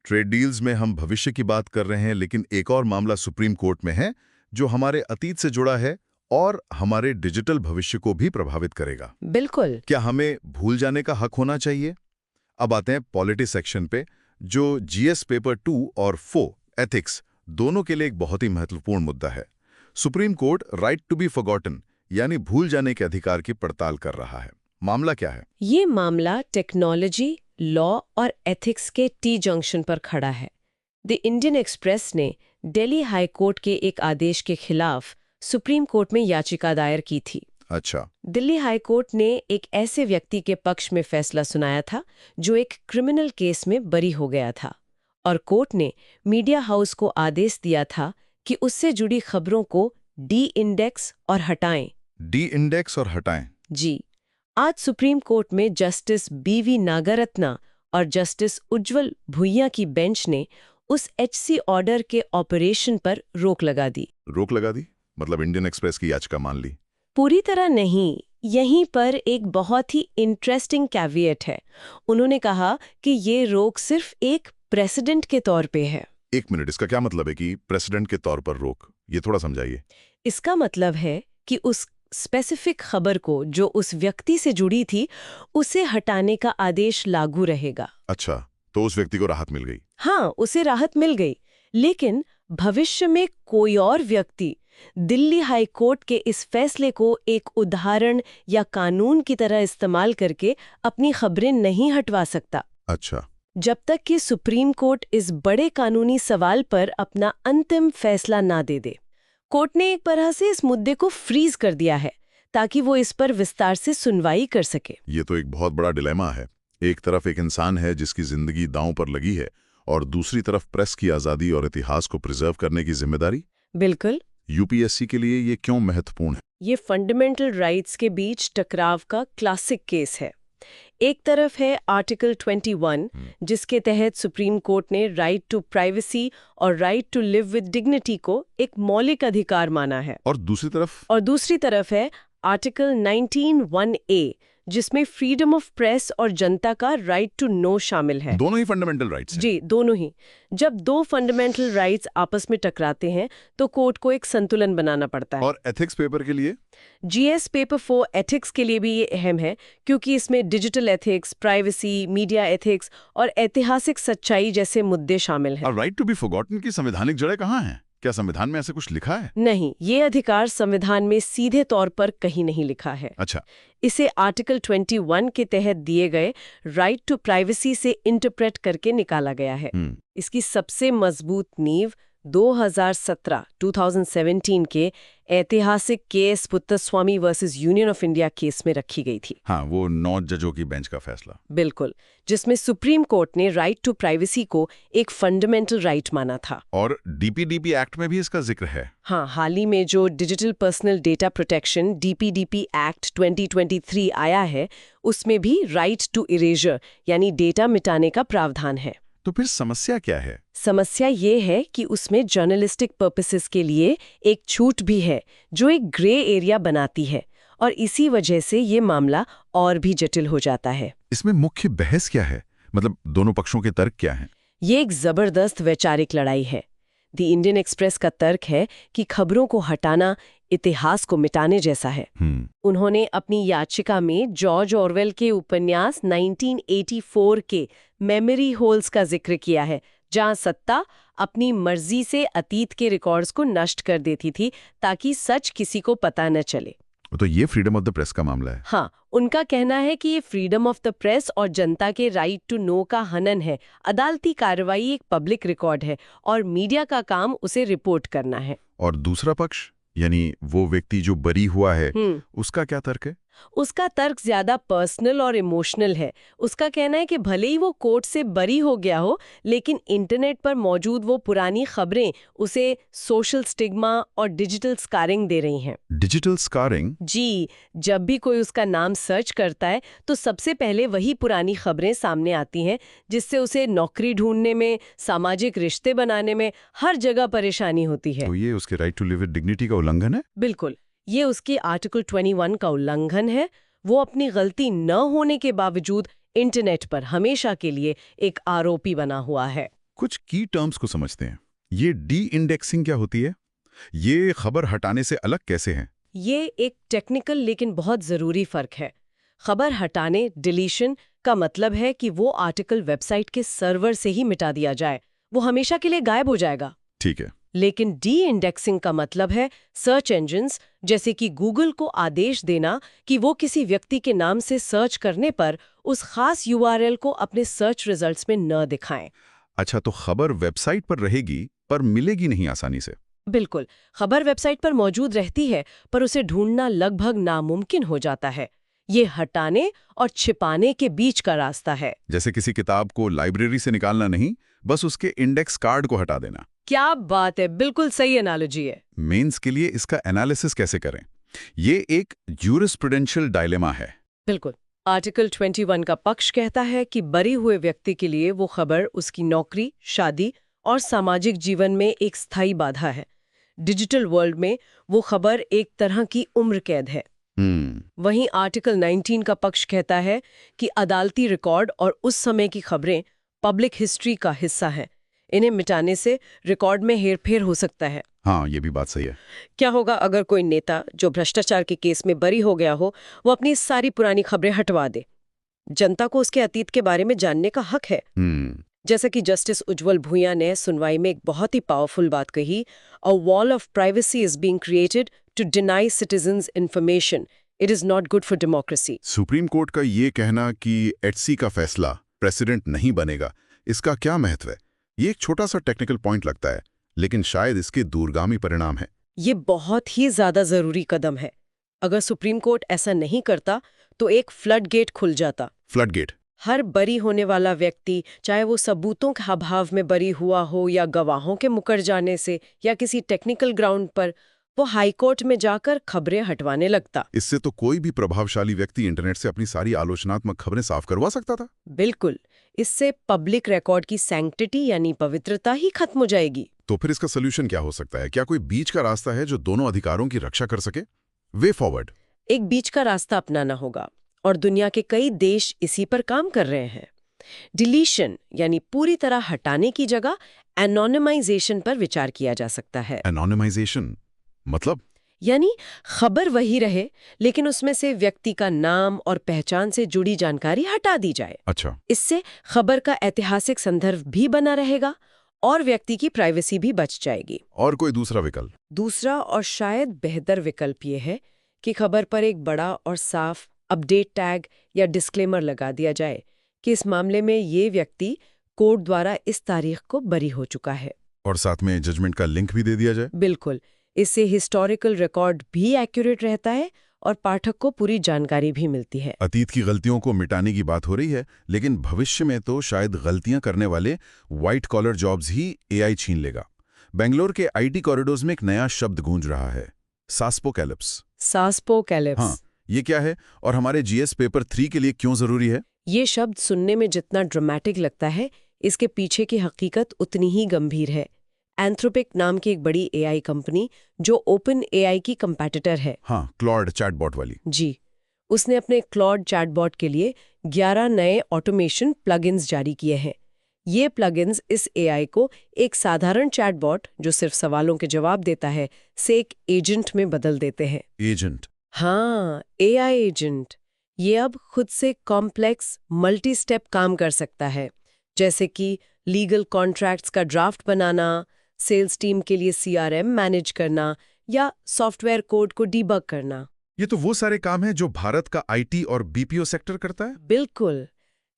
ट्रेड डील्स में हम भविष्य की बात कर रहे हैं, लेकिन एक और मामला सुप्रीम कोर्ट में है जो हमारे अतीत से जुड़ा है और हमारे डिजिटल भविष्य को भी प्रभावित करेगा। बिल्कुल। क्या हमें भूल जाने का हक होना चाहिए? अब आते हैं पॉलिटी सेक्शन पे, जो GS पेपर 2 और 4 एथिक्स दोनों के लिए एक बहुत ही महत्वपूर्ण मुद्दा है। Supreme Court right to be forgotten यानी भूल जाने के अधिकार की पड़ताल कर रहा है। मामला क्या है? ये मामला टेक्नोलॉजी, लॉ और एथिक्स के टी जंक्शन पर खड़ा है। द इंडियन एक्सप्रेस ने दिल्ली हाई कोर्ट के एक आदेश के खिलाफ सुप्रीम कोर्ट में याचिका दायर की थी। अच्छा। दिल्ली हाई कोर्ट ने एक ऐसे व्यक्ति के पक्ष में फैसला सुनाया था जो एक क्रिमिनल केस में बरी हो गया था, और कोर्ट ने मीडिया हाउस को आदेश दिया था कि उससे जुड़ी खबरों को डी-इंडेक्स और हटाएं। डी-इंडेक्स और हटाएं? जी। आज सुप्रीम कोर्ट में जस्टिस BV नागरत्ना और जस्टिस उज्ज्वल भुइया की बेंच ने उस HC ऑर्डर के ऑपरेशन पर रोक लगा दी। रोक लगा दी? मतलब इंडियन एक्सप्रेस की याचिका मान ली? पूरी तरह नहीं। यहीं पर एक बहुत ही इंटरेस्टिंग कैविएट है। उन्होंने कहा कि ये रोक सिर्फ एक प्रेसिडेंट के तौर पे है। एक मिनट, इसका क्या मतलब है कि प्रेसिडेंट के तौर पर रोक? ये थोड़ा समझाइए। इसका मतलब है कि उस स्पेसिफिक खबर को जो उस व्यक्ति से जुड़ी थी, उसे हटाने का आदेश लागू रहेगा। अच्छा, तो उस व्यक्ति को राहत मिल गई? हाँ, उसे राहत मिल गई, लेकिन भविष्य में कोई और व्यक्ति दिल्ली हाई कोर्ट के इस फैसले को एक उदाहरण या कानून की तरह इस्तेमाल करके अपनी खबरें नहीं हटवा सकता। अच्छा। जब तक कि सुप्रीम कोर्ट इस बड़े कानूनी सवाल पर अपना अंतिम फैसला ना दे दे। कोर्ट ने एक तरह से इस मुद्दे को फ्रीज कर दिया है ताकि वो इस पर विस्तार से सुनवाई कर सके। ये तो एक बहुत बड़ा डिलेमा है। एक तरफ एक इंसान है जिसकी जिंदगी दांव पर लगी है, और दूसरी तरफ प्रेस की आज़ादी और इतिहास को प्रिजर्व करने की जिम्मेदारी। बिल्कुल। UPSC के लिए ये क्यों महत्वपूर्ण है? ये फंडामेंटल राइट्स के बीच टकराव का क्लासिक केस है। एक तरफ है आर्टिकल 21, जिसके तहत सुप्रीम कोर्ट ने राइट टू प्राइवेसी और right to live with dignity को एक मौलिक अधिकार माना है। और दूसरी तरफ है आर्टिकल 19(1)(a, जिसमें फ्रीडम ऑफ प्रेस और जनता का राइट टू नो शामिल है। दोनों ही फंडामेंटल राइट्स हैं। जी, दोनों ही। जब दो फंडामेंटल राइट्स आपस में टकराते हैं तो कोर्ट को एक संतुलन बनाना पड़ता है। और एथिक्स पेपर के लिए? GS पेपर 4 एथिक्स के लिए भी ये अहम है, क्योंकि इसमें digital ethics, privacy, media ethics और ऐतिहासिक सच्चाई जैसे मुद्दे शामिल हैं। और राइट टू बी फॉरगॉटन की संवैधानिक जड़ें कहाँ हैं? क्या संविधान में ऐसे कुछ लिखा है? नहीं, ये अधिकार संविधान में सीधे तौर पर कहीं नहीं लिखा है। अच्छा। इसे आर्टिकल 21 के तहत दिए गए राइट टू प्राइवेसी से इंटरप्रेट करके निकाला गया है। इसकी सबसे मजबूत नींव 2017 के ऐतिहासिक case Puttaswamy versus union of India case में रखी गई थी। हाँ, वो 9 जजों की बेंच का फैसला। बिल्कुल, जिसमें सुप्रीम कोर्ट ने राइट टू प्राइवेसी को एक फंडामेंटल राइट माना था। और डीपीडीपी एक्ट में भी इसका जिक्र है। हाँ, हाल ही में जो digital personal data protection DPDP act 2023 आया है, उसमें भी राइट टू इरेजर यानी डेटा मिटाने का प्रावधान है। तो फिर समस्या क्या है? समस्या ये है कि उसमें जर्नलिस्टिक पर्पसेस के लिए एक छूट भी है जो एक ग्रे एरिया बनाती है, और इसी वजह से ये मामला और भी जटिल हो जाता है। इसमें मुख्य बहस क्या है? मतलब दोनों पक्षों के तर्क क्या हैं? ये एक जबरदस्त वैचारिक लड़ाई है। द इंडियन एक्सप्रेस का तर्क है कि खबरों को हटाना इतिहास को मिटाने जैसा है। उन्होंने अपनी याचिका में जॉर्ज ऑरवेल के उपन्यास 1984 के मेमोरी होल्स का जिक्र किया है, जहां सत्ता अपनी मर्जी से अतीत के रिकॉर्ड्स को नष्ट कर देती थी ताकि सच किसी को पता न चले। तो ये फ्रीडम ऑफ द प्रेस का मामला है। हाँ, उनका कहना है कि ये फ्रीडम ऑफ द प्रेस और जनता के राइट टू नो का हनन है। अदालती कार्रवाई एक पब्लिक रिकॉर्ड है और मीडिया का काम उसे रिपोर्ट करना है। और दूसरा पक्ष यानी वो व्यक्ति जो बरी हुआ है, उसका क्या तर्क है? उसका तर्क ज्यादा पर्सनल और इमोशनल है। उसका कहना है कि भले ही वो कोर्ट से बरी हो गया हो, लेकिन इंटरनेट पर मौजूद वो पुरानी खबरें उसे सोशल स्टिग्मा और डिजिटल स्कारिंग दे रही हैं। Digital scarring? जी, जब भी कोई उसका नाम सर्च करता है तो सबसे पहले वही पुरानी खबरें सामने आती हैं, जिससे उसे नौकरी ढूंढने में, सामाजिक रिश्ते बनाने में हर जगह परेशानी होती है। तो ये उसके right to live with dignity का उल्लंघन है? बिल्कुल, ये उसके आर्टिकल 21 का उल्लंघन है। वो अपनी गलती न होने के बावजूद इंटरनेट पर हमेशा के लिए एक आरोपी बना हुआ है। कुछ की टर्म्स को समझते हैं। ये डी इंडेक्सिंग क्या होती है? ये खबर हटाने से अलग कैसे है? ये एक टेक्निकल लेकिन बहुत जरूरी फर्क है। खबर हटाने, डिलीशन का मतलब है कि वो आर्टिकल वेबसाइट के सर्वर से ही मिटा दिया जाए, वो हमेशा के लिए गायब हो जाएगा। ठीक है। लेकिन डी इंडेक्सिंग का मतलब है सर्च इंजिन्स जैसे कि गूगल को आदेश देना कि वो किसी व्यक्ति के नाम से सर्च करने पर उस खास यूआरएल को अपने सर्च रिजल्ट्स में न दिखाएं। अच्छा, तो खबर वेबसाइट पर रहेगी पर मिलेगी नहीं आसानी से? बिल्कुल, खबर वेबसाइट पर मौजूद रहती है पर उसे ढूंढना लगभग नामुमकिन हो जाता है। ये हटाने और छिपाने के बीच का रास्ता है। जैसे किसी किताब को लाइब्रेरी से निकालना नहीं, बस उसके इंडेक्स कार्ड को हटा देना। क्या बात है, बिल्कुल सही एनालॉजी है। मेंस के लिए इसका एनालिसिस कैसे करें? ये एक ज्यूरिस्प्रूडेंशियल डायलेमा है। बिल्कुल, आर्टिकल 21 का पक्ष कहता है कि बरी हुए व्यक्ति के लिए वो खबर उसकी नौकरी, शादी और सामाजिक जीवन में एक स्थायी बाधा है। डिजिटल वर्ल्ड में वो खबर एक तरह की उम्र कैद है। वहीं आर्टिकल 19 का पक्ष कहता है कि अदालती रिकॉर्ड और उस समय की खबरें पब्लिक हिस्ट्री का हिस्सा हैं। इन्हें मिटाने से रिकॉर्ड में हेरफेर हो सकता है। हाँ, ये भी बात सही है। क्या होगा अगर कोई नेता जो भ्रष्टाचार के केस में बरी हो गया हो, वो अपनी सारी पुरानी खबरें हटवा दे? जनता को उसके अतीत के बारे में जानने का हक है। जैसा कि जस्टिस उज्जवल भूया ने सुनवाई में एक बहुत ही पावरफुल बात कही, a wall of privacy is being created to deny citizens information. It is not good for democracy. Supreme Court का ये कहना कि एचसी का फैसला प्रेसिडेंट नहीं बनेगा, इसका क्या महत्व है? ये एक छोटा सा टेक्निकल पॉइंट लगता है, लेकिन शायद इसके दूरगामी परिणाम है। ये बहुत ही ज्यादा जरूरी कदम है। अगर सुप्रीम कोर्ट ऐसा नहीं करता तो एक फ्लड गेट खुल जाता। Flood gate? हर बरी होने वाला व्यक्ति, चाहे वो सबूतों के अभाव में बरी हुआ हो या गवाहों के मुकर जाने से या किसी टेक्निकल ग्राउंड पर, वो हाईकोर्ट में जाकर खबरें हटवाने लगता। इससे तो कोई भी प्रभावशाली व्यक्ति इंटरनेट से अपनी सारी आलोचनात्मक खबरें साफ करवा सकता था। बिल्कुल, इससे पब्लिक रिकॉर्ड की सैंक्टिटी यानी पवित्रता ही खत्म हो जाएगी। तो फिर इसका सोल्यूशन क्या हो सकता है? क्या कोई बीच का रास्ता है जो दोनों अधिकारों की रक्षा कर सके? Way forward? एक बीच का रास्ता अपनाना होगा और दुनिया के कई देश इसी पर काम कर रहे हैं। डिलीशन यानी पूरी तरह हटाने की जगह एनोनिमाइजेशन पर विचार किया जा सकता है। एनोनिमाइजेशन मतलब? यानी खबर वही रहे लेकिन उसमें से व्यक्ति का नाम और पहचान से जुड़ी जानकारी हटा दी जाए। अच्छा। इससे खबर का ऐतिहासिक संदर्भ भी बना रहेगा और व्यक्ति की प्राइवेसी भी बच जाएगी। और कोई दूसरा विकल्प? दूसरा और शायद बेहतर विकल्प ये है कि खबर पर एक बड़ा और साफ अपडेट टैग या डिस्क्लेमर लगा दिया जाए कि इस मामले में ये व्यक्ति कोर्ट द्वारा इस तारीख को बरी हो चुका है। और साथ में जजमेंट का लिंक भी दे दिया जाए। बिल्कुल, इससे हिस्टोरिकल रिकॉर्ड भी एक्यूरेट रहता है और पाठक को पूरी जानकारी भी मिलती है। अतीत की गलतियों को मिटाने की बात हो रही है, लेकिन भविष्य में तो शायद गलतियां करने वाले व्हाइट कॉलर जॉब्स ही एआई छीन लेगा। बेंगलोर के आईटी कॉरिडोर्स में एक नया शब्द गूंज रहा है, सास्पोकैलिप्स। सास्पोकैलिप्स। हाँ, ये क्या है और हमारे जीएस पेपर 3 के लिए क्यों जरूरी है? ये शब्द सुनने में जितना ड्रामेटिक लगता है, इसके पीछे की हकीकत उतनी ही गंभीर है। एंथ्रोपिक नाम की एक बड़ी एआई कंपनी जो ओपन एआई की कंपेटिटर है। हाँ, क्लॉड चैटबॉट वाली। जी, उसने अपने क्लॉड चैटबॉट के लिए 11 नए ऑटोमेशन प्लगइन्स जारी किए हैं। ये प्लगइन्स इस एआई को एक साधारण चैटबॉट जो सिर्फ सवालों के जवाब देता है से एक एजेंट में बदल देते हैं। एजेंट? हाँ, एआई एजेंट। ये अब खुद से कॉम्प्लेक्स मल्टी स्टेप काम कर सकता है, जैसे कि लीगल कॉन्ट्रैक्ट्स का ड्राफ्ट बनाना, सेल्स टीम के लिए सीआरएम मैनेज करना या सॉफ्टवेयर कोड को डीबग करना। ये तो वो सारे काम हैं जो भारत का आईटी और बीपीओ सेक्टर करता है। बिल्कुल,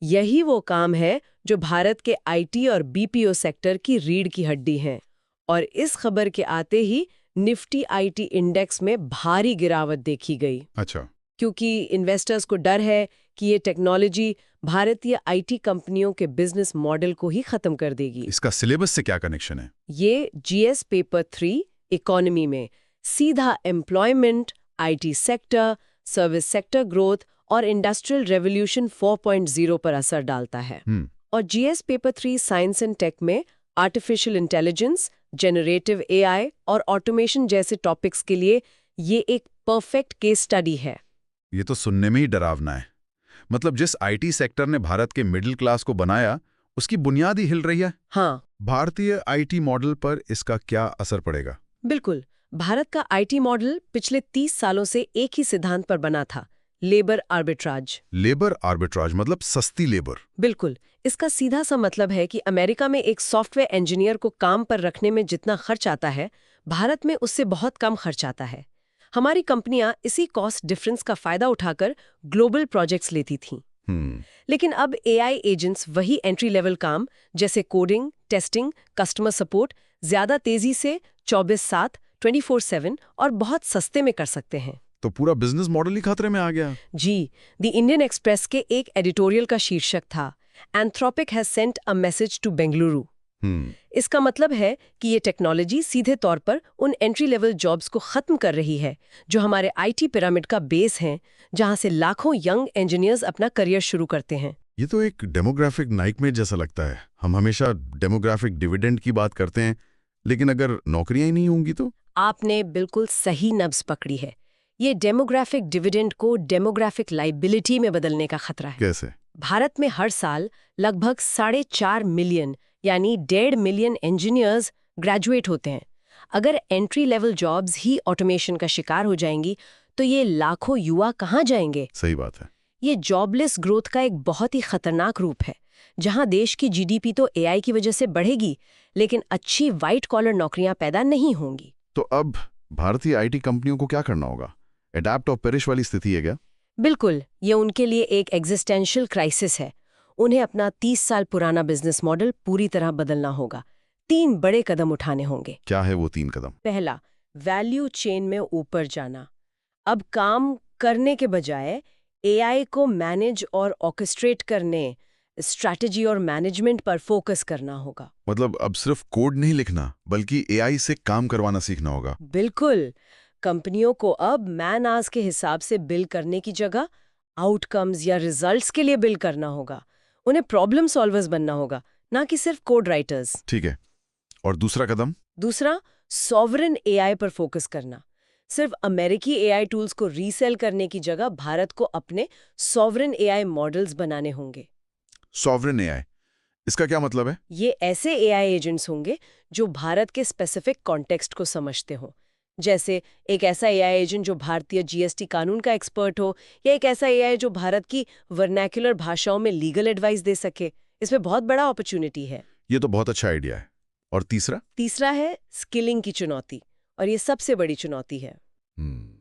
यही वो काम है जो भारत के आईटी और बीपीओ सेक्टर की रीढ़ की हड्डी हैं। और इस खबर के आते ही निफ्टी आईटी इंडेक्स में भारी गिरावट देखी गई। अच्छा। क्योंकि इन्वेस्टर्स को डर है कि ये टेक्नोलॉजी भारतीय आईटी कंपनियों के बिजनेस मॉडल को ही खत्म कर देगी। इसका सिलेबस से क्या कनेक्शन है? ये जीएस पेपर 3 इकोनॉमी में सीधा employment, IT sector, service sector growth और इंडस्ट्रियल रेवोल्यूशन 4.0 पर असर डालता है। और GS paper 3 science and tech में आर्टिफिशियल इंटेलिजेंस, जनरेटिव एआई और ऑटोमेशन जैसे टॉपिक्स के लिए ये एक परफेक्ट केस स्टडी है। ये तो सुनने में ही डरावना है। मतलब जिस आईटी सेक्टर ने भारत के मिडिल क्लास को बनाया, उसकी बुनियाद ही हिल रही है। हाँ, भारतीय आईटी मॉडल पर इसका क्या असर पड़ेगा? बिल्कुल। भारत का आईटी मॉडल पिछले 30 सालों से एक ही सिद्धांत पर बना था, लेबर आर्बिट्राज। लेबर आर्बिट्राज मतलब सस्ती लेबर? बिल्कुल। इसका सीधा सा मतलब है कि अमेरिका में एक सॉफ्टवेयर इंजीनियर को काम पर रखने में जितना खर्च आता है, भारत में उससे बहुत कम खर्च आता है। हमारी कंपनियां इसी कॉस्ट डिफरेंस का फायदा उठाकर ग्लोबल प्रोजेक्ट्स लेती थीं। लेकिन अब एआई एजेंट्स वही एंट्री लेवल काम जैसे कोडिंग, टेस्टिंग, कस्टमर सपोर्ट ज्यादा तेजी से 24/7, 24/7 और बहुत सस्ते में कर सकते हैं। तो पूरा बिजनेस मॉडल ही खतरे में आ गया। जी, द इंडियन एक्सप्रेस के एक एडिटोरियल का शीर्षक था, Anthropic has sent a message to Bengaluru. इसका मतलब है कि ये टेक्नोलॉजी सीधे तौर पर उन एंट्री लेवल जॉब्स को खत्म कर रही है जो हमारे आईटी पिरामिड का बेस हैं, जहां से लाखों यंग इंजीनियर्स अपना करियर शुरू करते हैं। ये तो एक डेमोग्राफिक नाइटमेयर जैसा लगता है। हम हमेशा डेमोग्राफिक डिविडेंड की बात करते हैं, लेकिन अगर नौकरियां ही नहीं होंगी तो? आपने बिल्कुल सही नब्ज पकड़ी है। ये डेमोग्राफिक डिविडेंड को डेमोग्राफिक लाइबिलिटी में बदलने का खतरा है। कैसे? भारत में हर साल लगभग 4.5 मिलियन यानी 1.5 मिलियन इंजीनियर्स ग्रेजुएट होते हैं। अगर एंट्री लेवल जॉब्स ही ऑटोमेशन का शिकार हो जाएंगी तो ये लाखों युवा कहाँ जाएंगे? सही बात है। ये जॉबलेस ग्रोथ का एक बहुत ही खतरनाक रूप है, जहां देश की जीडीपी तो एआई की वजह से बढ़ेगी, लेकिन अच्छी व्हाइट कॉलर नौकरियां पैदा नहीं होंगी। तो अब भारतीय आईटी कंपनियों को क्या करना होगा? एडैप्ट और पेरिश वाली स्थिति है क्या? बिल्कुल, ये उनके लिए एक एग्जिस्टेंशियल क्राइसिस है। उन्हें अपना 30 साल पुराना बिजनेस मॉडल पूरी तरह बदलना होगा। 3 बड़े कदम उठाने होंगे। क्या है वो 3 कदम? पहला, वैल्यू चेन में ऊपर जाना। अब काम करने के बजाय एआई को मैनेज और ऑर्केस्ट्रेट करने, स्ट्रैटेजी और मैनेजमेंट पर फोकस करना होगा। मतलब अब सिर्फ कोड नहीं लिखना, बल्कि एआई से काम करवाना सीखना होगा। बिल्कुल। कंपनियों को अब मैन आवर्स के हिसाब से बिल करने की जगह आउटकम्स या रिजल्ट्स के लिए बिल करना होगा। उन्हें प्रॉब्लम सॉल्वर्स बनना होगा, ना कि सिर्फ कोड राइटर्स। ठीक है। और दूसरा कदम? दूसरा, सॉवरेन एआई पर फोकस करना। सिर्फ अमेरिकी एआई टूल्स को रीसेल करने की जगह भारत को अपने सॉवरेन एआई मॉडल्स बनाने होंगे। सॉवरेन एआई, इसका क्या मतलब है? ये ऐसे एआई एजेंट्स होंगे जो भारत के स्पेसिफिक कॉन्टेक्स्ट को समझते हो। जैसे एक ऐसा एआई एजेंट जो भारतीय जीएसटी कानून का एक्सपर्ट हो, या एक ऐसा एआई जो भारत की वर्नैक्युलर भाषाओं में लीगल एडवाइस दे सके। इसमें बहुत बड़ा अपॉर्चुनिटी है। ये तो बहुत अच्छा आइडिया है। और तीसरा? तीसरा है स्किलिंग की चुनौती, और ये सबसे बड़ी चुनौती है।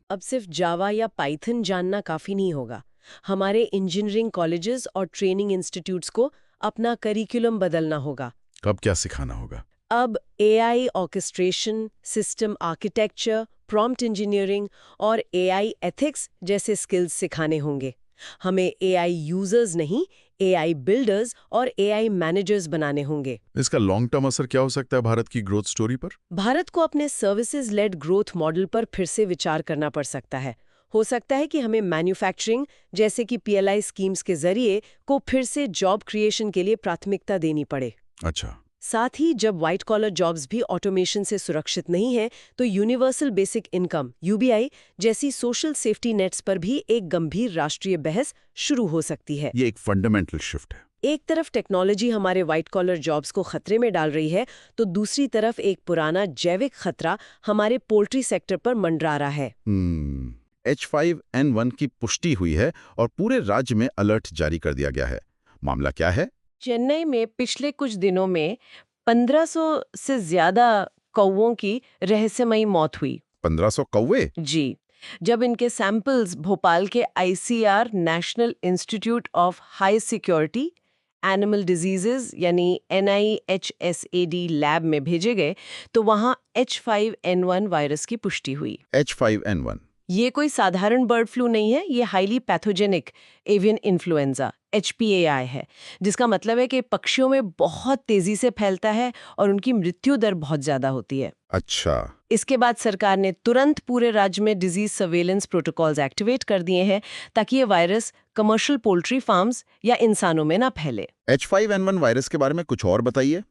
अब सिर्फ जावा या पाइथन जानना काफी नहीं होगा। हमारे इंजीनियरिंग कॉलेजेस और ट्रेनिंग इंस्टीट्यूट्स को अपना करिकुलम बदलना होगा। कब क्या सिखाना होगा? अब AI orchestration, system architecture, prompt engineering और AI एथिक्स जैसे स्किल्स सिखाने होंगे। हमें AI यूजर्स नहीं, AI बिल्डर्स और AI मैनेजर्स बनाने होंगे। इसका लॉन्ग टर्म असर क्या हो सकता है भारत की ग्रोथ स्टोरी पर? भारत को अपने सर्विसेज लेड ग्रोथ मॉडल पर फिर से विचार करना पड़ सकता है। हो सकता है कि हमें मैन्युफैक्चरिंग जैसे कि PLI स्कीम्स के जरिए को फिर से जॉब क्रिएशन के लिए प्राथमिकता देनी पड़े। अच्छा। साथ ही जब व्हाइट कॉलर जॉब्स भी ऑटोमेशन से सुरक्षित नहीं हैं, तो यूनिवर्सल बेसिक इनकम UBI जैसी सोशल सेफ्टी नेट्स पर भी एक गंभीर राष्ट्रीय बहस शुरू हो सकती है। ये एक फंडामेंटल शिफ्ट है। एक तरफ टेक्नोलॉजी हमारे व्हाइट कॉलर जॉब्स को खतरे में डाल रही है, तो दूसरी तरफ एक पुराना जैविक खतरा हमारे पोल्ट्री सेक्टर पर मंडरा रहा है। H5N1 की पुष्टि हुई है और पूरे राज्य में अलर्ट जारी कर दिया गया है। मामला क्या है? चेन्नई में पिछले कुछ दिनों में 1500 से ज्यादा कौवों की रहस्यमयी मौत हुई। 1500 कौवे? जी, जब इनके सैंपल्स भोपाल के ICR national institute of high security animal diseases यानी NIHSAD लैब में भेजे गए, तो वहां H5N1 वायरस की पुष्टि हुई। H5N1 ये कोई साधारण बर्ड फ्लू नहीं है, ये highly pathogenic avian influenza HPAI है, जिसका मतलब है कि पक्षियों में बहुत तेजी से फैलता है और उनकी मृत्यु दर बहुत ज्यादा होती है। अच्छा। इसके बाद सरकार ने तुरंत पूरे राज्य में डिजीज सर्वेलेंस प्रोटोकॉल्स एक्टिवेट कर दिए हैं ताकि ये वायरस कमर्शियल पोल्ट्री फार्म्स या इंसानों में ना फैले। H5N1 वायरस के बारे में कुछ और बताइए।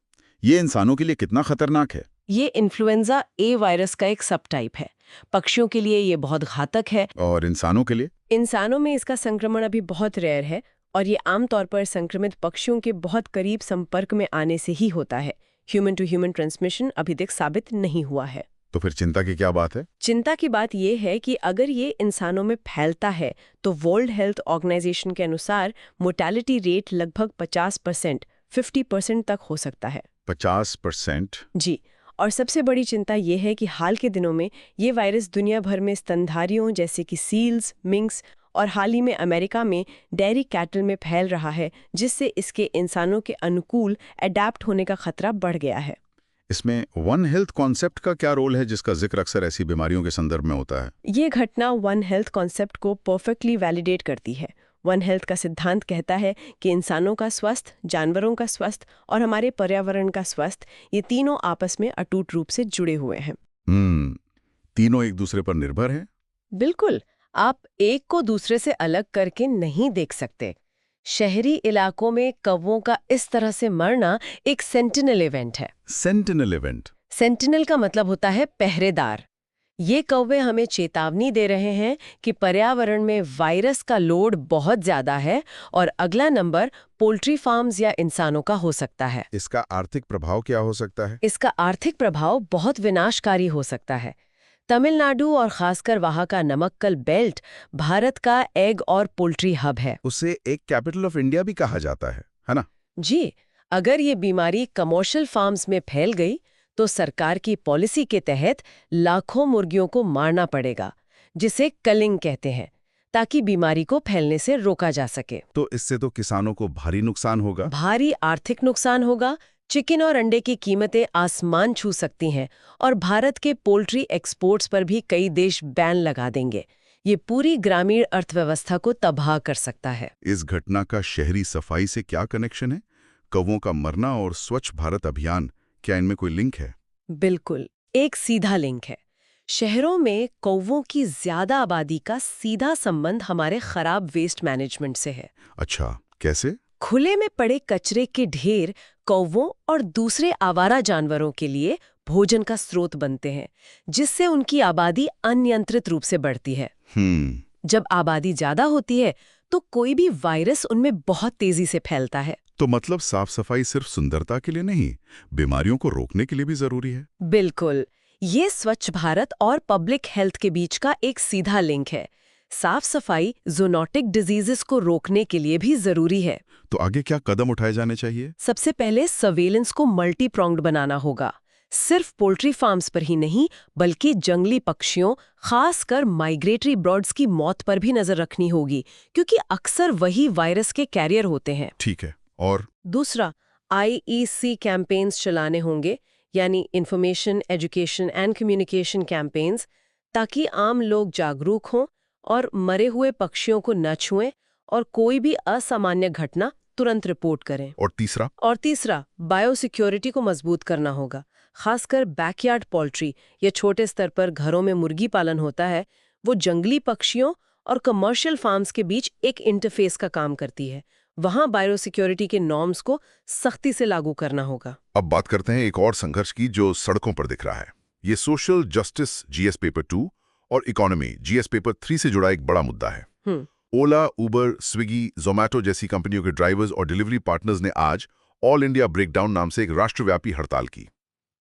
ये इंसानों के लिए कितना खतरनाक है? ये इन्फ्लुएंजा A वायरस का एक सब टाइप है। पक्षियों के लिए ये बहुत घातक है। और इंसानों के लिए? इंसानों में इसका संक्रमण अभी बहुत रेयर है और ये आमतौर पर संक्रमित पक्षियों के बहुत करीब संपर्क में आने से ही होता है। ह्यूमन टू ह्यूमन ट्रांसमिशन अभी तक साबित नहीं हुआ है। तो फिर चिंता की क्या बात है? चिंता की बात यह है कि अगर ये इंसानों में फैलता है तो वर्ल्ड हेल्थ ऑर्गेनाइजेशन के अनुसार मोर्टेलिटी रेट लगभग 50%, 50% तक हो सकता है। 50%? जी, और सबसे बड़ी चिंता ये है कि हाल के दिनों में ये वायरस दुनिया भर में स्तनधारियों जैसे कि सील्स, मिंक्स और हाल ही में अमेरिका में डेयरी कैटल में फैल रहा है, जिससे इसके इंसानों के अनुकूल अडैप्ट होने का खतरा बढ़ गया है। इसमें वन हेल्थ कॉन्सेप्ट का क्या रोल है जिसका जिक्र अक्सर ऐसी बीमारियों के संदर्भ में होता है? ये घटना वन हेल्थ कॉन्सेप्ट को परफेक्टली वैलिडेट करती है। वन हेल्थ का सिद्धांत कहता है कि इंसानों का स्वस्थ, जानवरों का स्वस्थ और हमारे पर्यावरण का स्वस्थ, ये तीनों आपस में अटूट रूप से जुड़े हुए हैं। तीनों एक दूसरे पर निर्भर हैं? बिल्कुल, आप एक को दूसरे से अलग करके नहीं देख सकते। शहरी इलाकों में कौवों का इस तरह से मरना एक सेंटिनल इवेंट है। Sentinel event? सेंटिनल का मतलब होता है पहरेदार। ये कौवे हमें चेतावनी दे रहे हैं कि पर्यावरण में वायरस का लोड बहुत ज्यादा है और अगला नंबर पोल्ट्री फार्म्स या इंसानों का हो सकता है। इसका आर्थिक प्रभाव क्या हो सकता है? इसका आर्थिक प्रभाव बहुत विनाशकारी हो सकता है। तमिलनाडु और खासकर वहां का नमक्कल बेल्ट भारत का एग और पोल्ट्री हब है। उसे एक कैपिटल ऑफ इंडिया भी कहा जाता है ना? जी, अगर ये बीमारी कमर्शियल फार्म्स में फैल गई तो सरकार की पॉलिसी के तहत लाखों मुर्गियों को मारना पड़ेगा, जिसे कलिंग कहते हैं, ताकि बीमारी को फैलने से रोका जा सके। तो इससे तो किसानों को भारी नुकसान होगा। भारी आर्थिक नुकसान होगा। चिकन और अंडे की कीमतें आसमान छू सकती हैं और भारत के पोल्ट्री एक्सपोर्ट्स पर भी कई देश बैन लगा देंगे। ये पूरी ग्रामीण अर्थव्यवस्था को तबाह कर सकता है। इस घटना का शहरी सफाई से क्या कनेक्शन है? कौवों का मरना और स्वच्छ भारत अभियान, क्या इनमें कोई लिंक है? बिल्कुल, एक सीधा लिंक है। शहरों में कौवों की ज्यादा आबादी का सीधा संबंध हमारे खराब वेस्ट मैनेजमेंट से है। अच्छा, कैसे? खुले में पड़े कचरे के ढेर कौवों और दूसरे आवारा जानवरों के लिए भोजन का स्रोत बनते हैं, जिससे उनकी आबादी अनियंत्रित रूप से बढ़ती है। जब आबादी ज्यादा होती है तो कोई भी वायरस उनमें बहुत तेजी से फैलता है। तो मतलब साफ सफाई सिर्फ सुंदरता के लिए नहीं, बीमारियों को रोकने के लिए भी जरूरी है। बिल्कुल, ये स्वच्छ भारत और पब्लिक हेल्थ के बीच का एक सीधा लिंक है। साफ सफाई ज़ूनोटिक डिजीजेस को रोकने के लिए भी जरूरी है। तो आगे क्या कदम उठाए जाने चाहिए? सबसे पहले सर्वेलेंस को मल्टी प्रोंग्ड बनाना होगा। सिर्फ पोल्ट्री फार्म्स पर ही नहीं, बल्कि जंगली पक्षियों, खासकर माइग्रेटरी बर्ड्स की मौत पर भी नजर रखनी होगी, क्योंकि अक्सर वही वायरस के कैरियर होते हैं। ठीक है। और दूसरा, IEC कैंपेन्स चलाने होंगे, यानी information, education and communication campaigns, ताकि आम लोग जागरूक हों और मरे हुए पक्षियों को न छुएं और कोई भी असामान्य घटना तुरंत रिपोर्ट करें। और तीसरा बायोसिक्योरिटी को मजबूत करना होगा। खासकर बैकयार्ड पोल्ट्री या छोटे स्तर पर घरों में मुर्गी पालन होता है, वो जंगली पक्षियों और कमर्शियल फार्म्स के बीच एक इंटरफेस का काम करती है। वहां बायोसिक्योरिटी के नॉर्म्स को सख्ती से लागू करना होगा। अब बात करते हैं एक और संघर्ष की जो सड़कों पर दिख रहा है। ये सोशल जस्टिस जीएस पेपर 2 और इकोनॉमी जीएस पेपर 3 से जुड़ा एक बड़ा मुद्दा है। ओला, उबर, स्विगी, जोमैटो जैसी कंपनियों के ड्राइवर्स और डिलीवरी पार्टनर्स ने आज ऑल इंडिया ब्रेकडाउन नाम से एक राष्ट्रव्यापी हड़ताल की।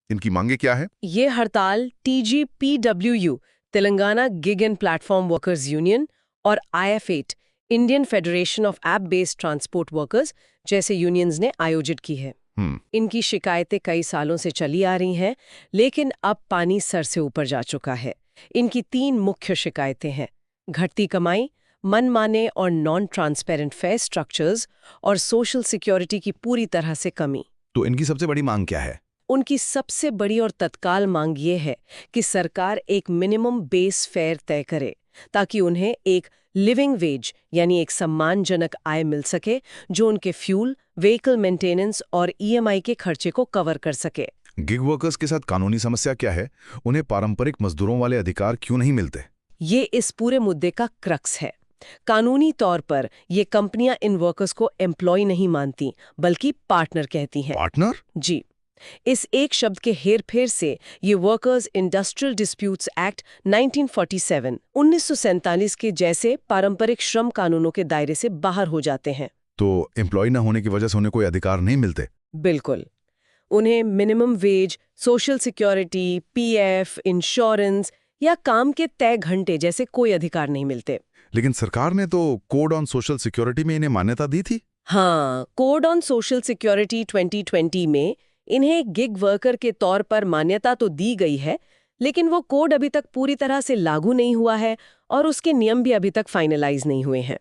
इनकी मांगे क्या है? ये हड़ताल TGPWU, Telangana gig and platform workers union, और IF8, Indian federation of app based transport workers जैसे यूनियंस ने आयोजित की है। इनकी शिकायतें कई सालों से चली आ रही हैं, लेकिन अब पानी सर से ऊपर जा चुका है। इनकी 3 मुख्य शिकायतें हैं: घटती कमाई, मनमाने और नॉन ट्रांसपेरेंट फेयर स्ट्रक्चर्स, और सोशल सिक्योरिटी की पूरी तरह से कमी। तो इनकी सबसे बड़ी मांग क्या है? उनकी सबसे बड़ी और तत्काल मांग ये है कि सरकार एक मिनिमम बेस फेयर तय करे ताकि उन्हें एक लिविंग वेज यानी एक सम्मानजनक आय मिल सके जो उनके फ्यूल, व्हीकल मेंटेनेंस और EMI के खर्चे को कवर कर सके। गिग वर्कर्स के साथ कानूनी समस्या क्या है? उन्हें पारंपरिक मजदूरों वाले अधिकार क्यों नहीं मिलते? ये इस पूरे मुद्दे का क्रक्स है। कानूनी तौर पर ये कंपनियां इन वर्कर्स को एम्प्लॉय नहीं मानती, बल्कि पार्टनर कहती हैं। पार्टनर? जी। इस एक शब्द के हेरफेर से ये वर्कर्स इंडस्ट्रियल डिस्प्यूट्स एक्ट 1947, 1947 के जैसे पारंपरिक श्रम कानूनों के दायरे से बाहर हो जाते हैं। तो एम्प्लॉय न होने की वजह से उन्हें कोई अधिकार नहीं मिलते? बिल्कुल। उन्हें minimum wage, social security, PF, insurance या काम के तय घंटे जैसे कोई अधिकार नहीं मिलते। लेकिन सरकार ने तो कोड ऑन सोशल सिक्योरिटी में इन्हें मान्यता दी थी। हाँ, कोड ऑन सोशल सिक्योरिटी 2020 में इन्हें गिग वर्कर के तौर पर मान्यता तो दी गई है, लेकिन वो कोड अभी तक पूरी तरह से लागू नहीं हुआ है और उसके नियम भी अभी तक फाइनलाइज नहीं हुए हैं।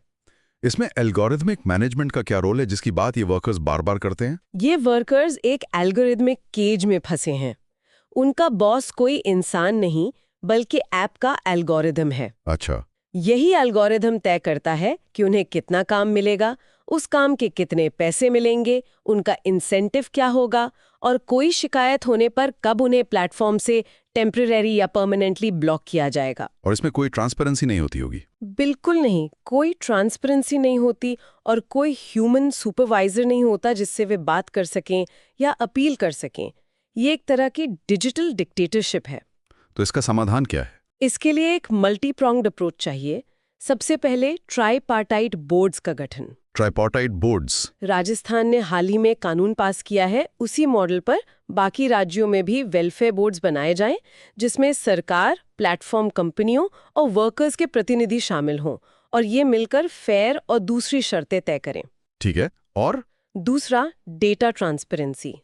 इसमें एल्गोरिथमिक मैनेजमेंट का क्या रोल है जिसकी बात ये वर्कर्स बार-बार करते हैं? ये वर्कर्स एक एल्गोरिथमिक केज में फंसे हैं। उनका बॉस कोई इंसान नहीं, बल्कि ऐप का एल्गोरिथम है। अच्छा। यही एल्गोरिथम तय करता है कि उन्हें कितना काम मिलेगा, उस काम के कितने पैसे मिलेंगे, उनका इंसेंटिव क्या होगा और कोई शिकायत होने पर कब उन्हें प्लेटफॉर्म से टेम्परेरी या परमानेंटली ब्लॉक किया जाएगा। और इसमें कोई ट्रांसपेरेंसी नहीं होती होगी? बिल्कुल नहीं, कोई ट्रांसपेरेंसी नहीं होती और कोई ह्यूमन सुपरवाइजर नहीं होता जिससे वे बात कर सकें या अपील कर सकें। ये एक तरह की डिजिटल डिक्टेटरशिप है। तो इसका समाधान क्या है? इसके लिए एक मल्टी प्रॉन्ग्ड अप्रोच चाहिए। सबसे पहले ट्राइपार्टाइट बोर्ड्स का गठन। Tripartite boards? राजस्थान ने हाल ही में कानून पास किया है, उसी मॉडल पर बाकी राज्यों में भी वेलफेयर बोर्ड्स बनाए जाएं, जिसमें सरकार, प्लेटफॉर्म कंपनियों और वर्कर्स के प्रतिनिधि शामिल हों और ये मिलकर फेयर और दूसरी शर्तें तय करें। ठीक है। और दूसरा, डेटा ट्रांसपेरेंसी।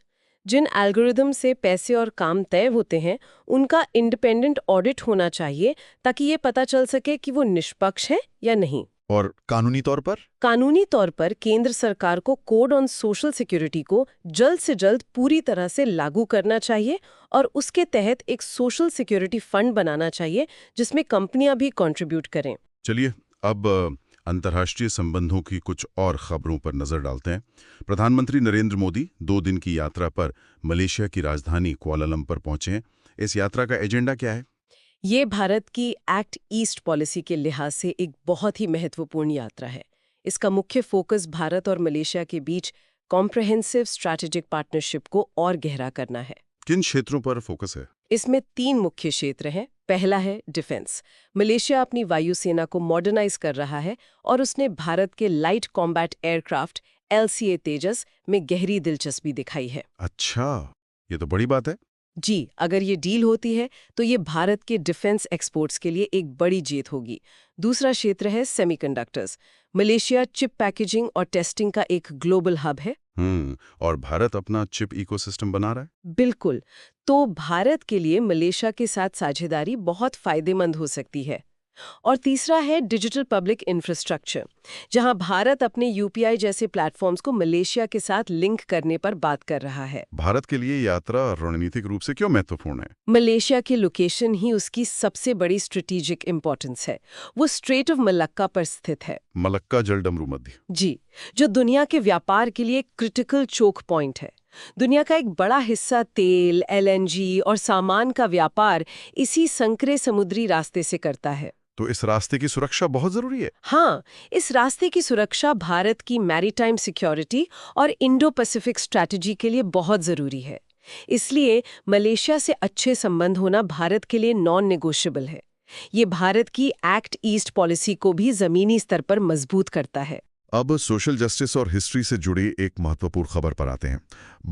जिन एल्गोरिदम से पैसे और काम तय होते हैं, उनका इंडिपेंडेंट ऑडिट होना चाहिए ताकि ये पता चल सके कि वो निष्पक्ष है या नहीं। और कानूनी तौर पर? कानूनी तौर पर केंद्र सरकार को कोड ऑन सोशल सिक्योरिटी को जल्द से जल्द पूरी तरह से लागू करना चाहिए और उसके तहत एक सोशल सिक्योरिटी फंड बनाना चाहिए जिसमें कंपनियां भी कंट्रीब्यूट करें। चलिए अब अंतर्राष्ट्रीय संबंधों की कुछ और खबरों पर नजर डालते हैं। प्रधानमंत्री नरेंद्र मोदी 2 दिन की यात्रा पर मलेशिया की राजधानी कुआलालंपुर पहुंचे हैं। इस यात्रा का एजेंडा क्या है? ये भारत की एक्ट ईस्ट पॉलिसी के लिहाज से एक बहुत ही महत्वपूर्ण यात्रा है। इसका मुख्य फोकस भारत और मलेशिया के बीच कॉम्प्रहेंसिव स्ट्रैटेजिक पार्टनरशिप को और गहरा करना है। किन क्षेत्रों पर फोकस है? इसमें 3 मुख्य क्षेत्र हैं। पहला है डिफेंस। मलेशिया अपनी वायुसेना को मॉडर्नाइज कर रहा है और उसने भारत के लाइट कॉम्बैट एयरक्राफ्ट LCA तेजस में गहरी दिलचस्पी दिखाई है। अच्छा, ये तो बड़ी बात है। जी, अगर ये डील होती है तो ये भारत के डिफेंस एक्सपोर्ट्स के लिए एक बड़ी जीत होगी। दूसरा क्षेत्र है सेमीकंडक्टर्स। मलेशिया चिप पैकेजिंग और टेस्टिंग का एक ग्लोबल हब है। और भारत अपना चिप इकोसिस्टम बना रहा है? बिल्कुल। तो भारत के लिए मलेशिया के साथ साझेदारी बहुत फायदेमंद हो सकती है। और तीसरा है डिजिटल पब्लिक इंफ्रास्ट्रक्चर, जहां भारत अपने यूपीआई जैसे प्लेटफॉर्म्स को मलेशिया के साथ लिंक करने पर बात कर रहा है। भारत के लिए यात्रा रणनीतिक रूप से क्यों महत्वपूर्ण है? मलेशिया की लोकेशन ही उसकी सबसे बड़ी स्ट्रेटेजिक इंपॉर्टेंस है। वो स्ट्रेट ऑफ मलक्का पर स्थित है। मलक्का जलडमरू मध्य। जी, जो दुनिया के व्यापार के लिए क्रिटिकल चोक पॉइंट है। दुनिया का एक बड़ा हिस्सा तेल, एलएनजी और सामान का व्यापार इसी संकरे समुद्री रास्ते से करता है। तो इस रास्ते की सुरक्षा बहुत जरूरी है। हाँ, इस रास्ते की सुरक्षा भारत की मैरीटाइम सिक्योरिटी और इंडो पैसिफिक स्ट्रैटेजी के लिए बहुत जरूरी है। इसलिए मलेशिया से अच्छे संबंध होना भारत के लिए नॉन नेगोशिएबल है। ये भारत की एक्ट ईस्ट पॉलिसी को भी जमीनी स्तर पर मजबूत करता है। अब सोशल जस्टिस और हिस्ट्री से जुड़ी एक महत्वपूर्ण खबर पर आते हैं।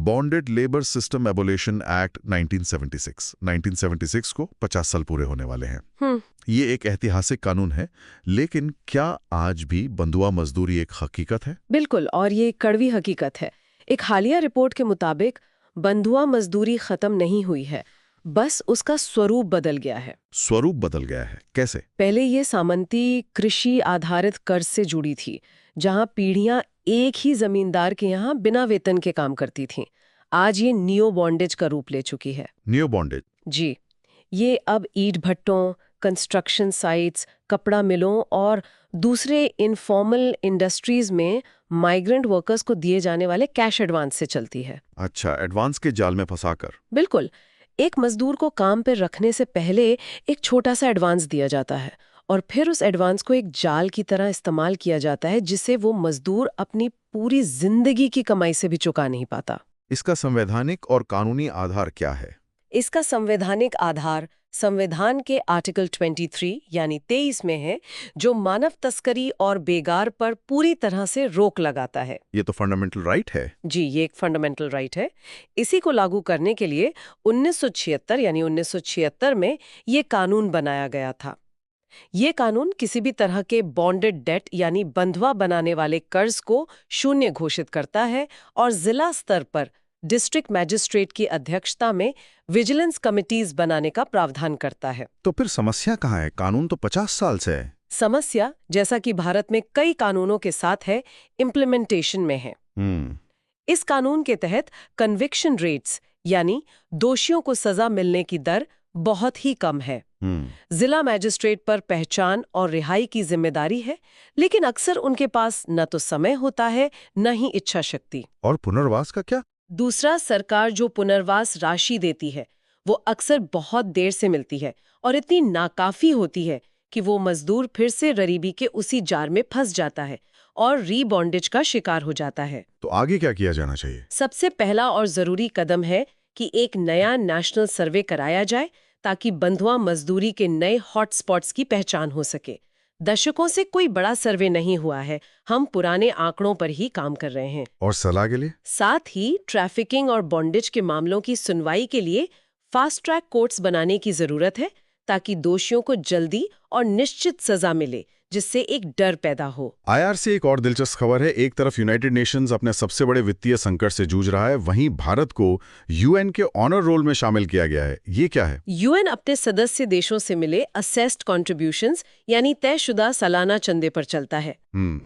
Bonded labour system abolition act 1976 को 50 साल पूरे होने वाले हैं। ये एक ऐतिहासिक कानून है, लेकिन क्या आज भी बंधुआ मजदूरी एक हकीकत है? बिल्कुल, और ये एक कड़वी हकीकत है। एक हालिया रिपोर्ट के मुताबिक बंधुआ मजदूरी खत्म नहीं हुई है, बस उसका स्वरूप बदल गया है। स्वरूप बदल गया है? कैसे? पहले ये सामंती कृषि आधारित कर्ज से जुड़ी थी, जहां पीढ़ियां एक ही जमींदार के यहाँ बिना वेतन के काम करती थीं। आज ये नियो बॉन्डेज का रूप ले चुकी है। Neo bondage? जी, ये अब ईंट भट्टों, कंस्ट्रक्शन साइट्स, कपड़ा मिलों और दूसरे इनफॉर्मल इंडस्ट्रीज में माइग्रेंट वर्कर्स को दिए जाने वाले कैश एडवांस से चलती है। अच्छा, एडवांस के जाल में फंसाकर। बिल्कुल, एक मजदूर को काम पर रखने से पहले एक छोटा सा एडवांस दिया जाता है और फिर उस एडवांस को एक जाल की तरह इस्तेमाल किया जाता है, जिसे वो मजदूर अपनी पूरी जिंदगी की कमाई से भी चुका नहीं पाता। इसका संवैधानिक और कानूनी आधार क्या है? इसका संवैधानिक आधार संविधान के आर्टिकल 23 यानी 23 में है, जो मानव तस्करी और बेगार पर पूरी तरह से रोक लगाता है। ये तो फंडामेंटल राइट है। जी, ये एक फंडामेंटल राइट है। इसी को लागू करने के लिए 1976 में ये कानून बनाया गया था। ये कानून किसी भी तरह के बॉन्डेड डेट यानी बंधवा बनाने वाले कर्ज को शून्य घोषित करता है और जिला स्तर पर डिस्ट्रिक्ट मैजिस्ट्रेट की अध्यक्षता में विजिलेंस कमिटीज बनाने का प्रावधान करता है। तो फिर समस्या कहाँ है? कानून तो 50 साल से है। समस्या, जैसा कि भारत में कई कानूनों के साथ है, इम्प्लीमेंटेशन में है। इस कानून के तहत कन्विक्शन रेट्स यानी दोषियों को सजा मिलने की दर बहुत ही कम है। जिला मैजिस्ट्रेट पर पहचान और रिहाई की जिम्मेदारी है, लेकिन अक्सर उनके पास न तो समय होता है, न ही इच्छा शक्ति। और पुनर्वास का क्या? दूसरा, सरकार जो पुनर्वास राशि देती है वो अक्सर बहुत देर से मिलती है और इतनी नाकाफी होती है कि वो मजदूर फिर से गरीबी के उसी जार में फंस जाता है और रीबॉन्डेज का शिकार हो जाता है। तो आगे क्या किया जाना चाहिए? सबसे पहला और जरूरी कदम है कि एक नया नेशनल सर्वे कराया जाए, ताकि बंधुआ मजदूरी के नए हॉटस्पॉट्स की पहचान हो सके। दशकों से कोई बड़ा सर्वे नहीं हुआ है, हम पुराने आंकड़ों पर ही काम कर रहे हैं। और सलाह के लिए? साथ ही ट्रैफिकिंग और बॉन्डेज के मामलों की सुनवाई के लिए फास्ट ट्रैक कोर्ट्स बनाने की जरूरत है, ताकि दोषियों को जल्दी और निश्चित सजा मिले, जिससे एक डर पैदा हो। आईआर से एक और दिलचस्प खबर है। एक तरफ यूनाइटेड नेशंस अपने सबसे बड़े वित्तीय संकट से जूझ रहा है, वहीं भारत को यूएन के ऑनर रोल में शामिल किया गया है। ये क्या है? यूएन अपने सदस्य देशों से मिले असेस्ड कॉन्ट्रीब्यूशंस यानी तयशुदा सालाना चंदे पर चलता है।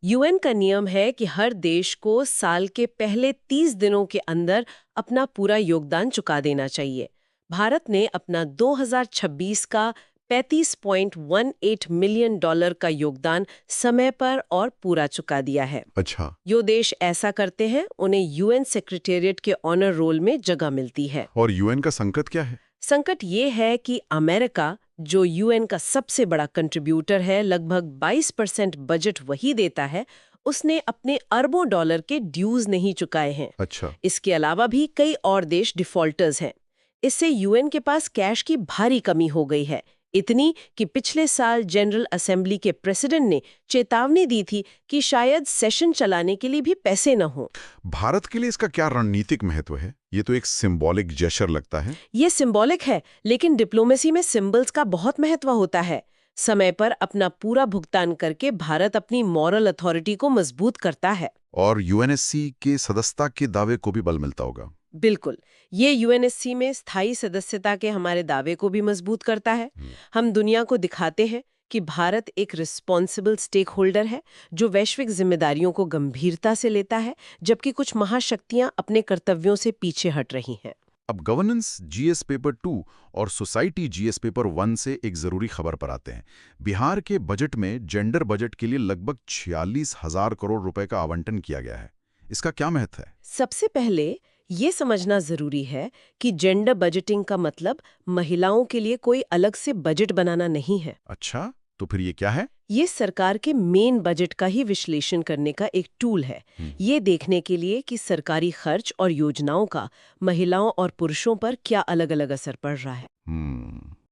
यूएन का नियम है कि हर देश को साल के पहले 30 दिनों के अंदर अपना पूरा योगदान चुका देना चाहिए। भारत ने अपना 2026 का $35.18 मिलियन का योगदान समय पर और पूरा चुका दिया है। अच्छा। जो देश ऐसा करते हैं उन्हें यूएन सेक्रेटेरिएट के ऑनर रोल में जगह मिलती है। और यूएन का संकट क्या है? संकट ये है कि अमेरिका, जो यूएन का सबसे बड़ा कंट्रीब्यूटर है, लगभग 22% बजट वही देता है, उसने अपने अरबों डॉलर के ड्यूज नहीं चुकाए हैं। अच्छा। इसके अलावा भी कई और देश डिफॉल्टर्स हैं। इससे यूएन के पास कैश की भारी कमी हो गई है, इतनी कि पिछले साल जनरल असेंबली के प्रेसिडेंट ने चेतावनी दी थी कि शायद सेशन चलाने के लिए भी पैसे न हो। भारत के लिए इसका क्या रणनीतिक महत्व है? ये तो एक सिंबॉलिक जेस्चर लगता है। ये सिंबॉलिक है, लेकिन डिप्लोमेसी में सिंबल्स का बहुत महत्व होता है। समय पर अपना पूरा भुगतान करके भारत अपनी मॉरल अथॉरिटी को मजबूत करता है। और यूएनएससी के सदस्यता के दावे को भी बल मिलता होगा। बिल्कुल, ये यूएनएससी में स्थायी सदस्यता के हमारे दावे को भी मजबूत करता है। हम दुनिया को दिखाते हैं कि भारत एक रिस्पॉन्सिबल स्टेक होल्डर है जो वैश्विक जिम्मेदारियों को गंभीरता से लेता है, जबकि कुछ महाशक्तियां अपने कर्तव्यों से पीछे हट रही हैं। अब गवर्नेंस जीएस पेपर 2 और सोसाइटी जीएस पेपर 1 से एक जरूरी खबर पर आते हैं। बिहार के बजट में जेंडर बजट के लिए लगभग 46,000 करोड़ रुपए का आवंटन किया गया है। इसका क्या महत्व है? सबसे पहले ये समझना जरूरी है कि जेंडर बजटिंग का मतलब महिलाओं के लिए कोई अलग से बजट बनाना नहीं है। अच्छा, तो फिर ये क्या है? ये सरकार के मेन बजट का ही विश्लेषण करने का एक टूल है। ये देखने के लिए कि सरकारी खर्च और योजनाओं का महिलाओं और पुरुषों पर क्या अलग-अलग असर पड़ रहा है।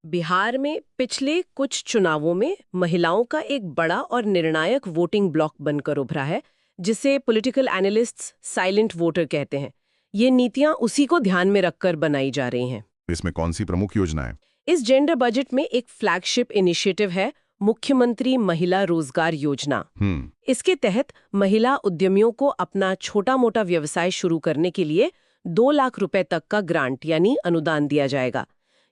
बिहार में पिछले कुछ चुनावों में महिलाओं का एक बड़ा और निर्णायक वोटिंग ब्लॉक बनकर उभरा है, जिसे पॉलिटिकल एनालिस्ट्स साइलेंट वोटर कहते हैं। ये नीतियां उसी को ध्यान में रखकर बनाई जा रही हैं। इसमें कौन सी प्रमुख योजना है? इस जेंडर बजट में एक फ्लैगशिप इनिशिएटिव है, मुख्यमंत्री महिला रोजगार योजना। इसके तहत महिला उद्यमियों को अपना छोटा-मोटा व्यवसाय शुरू करने के लिए 2 लाख रुपए तक का ग्रांट यानी अनुदान दिया जाएगा।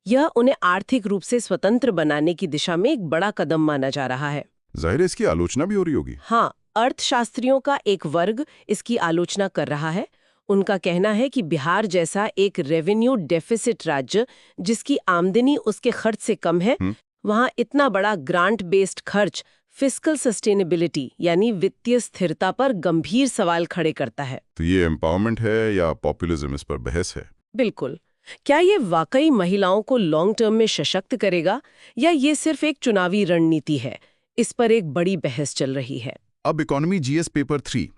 यह उन्हें आर्थिक रूप से स्वतंत्र बनाने की दिशा में एक बड़ा कदम माना जा रहा है। जाहिर है इसकी आलोचना भी हो रही होगी। हाँ, अर्थशास्त्रियों का एक वर्ग इसकी आलोचना कर रहा है। उनका कहना है कि बिहार जैसा एक रेवेन्यू डेफिसिट राज्य, जिसकी आमदनी उसके खर्च से कम है, वहाँ इतना बड़ा ग्रांट बेस्ड खर्च फिस्कल सस्टेनेबिलिटी यानी वित्तीय स्थिरता पर गंभीर सवाल खड़े करता है। तो ये एम्पावरमेंट है या पॉपुलिज्म, इस पर बहस है। बिल्कुल। क्या ये वाकई महिलाओं को लॉन्ग टर्म में सशक्त करेगा या ये सिर्फ एक चुनावी रणनीति है? इस पर एक बड़ी बहस चल रही है। अब इकोनॉमी जीएस पेपर 3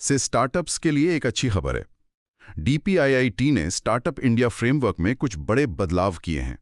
से स्टार्टअप्स के लिए एक अच्छी खबर है। DPIIT ने स्टार्टअप इंडिया फ्रेमवर्क में कुछ बड़े बदलाव किए हैं।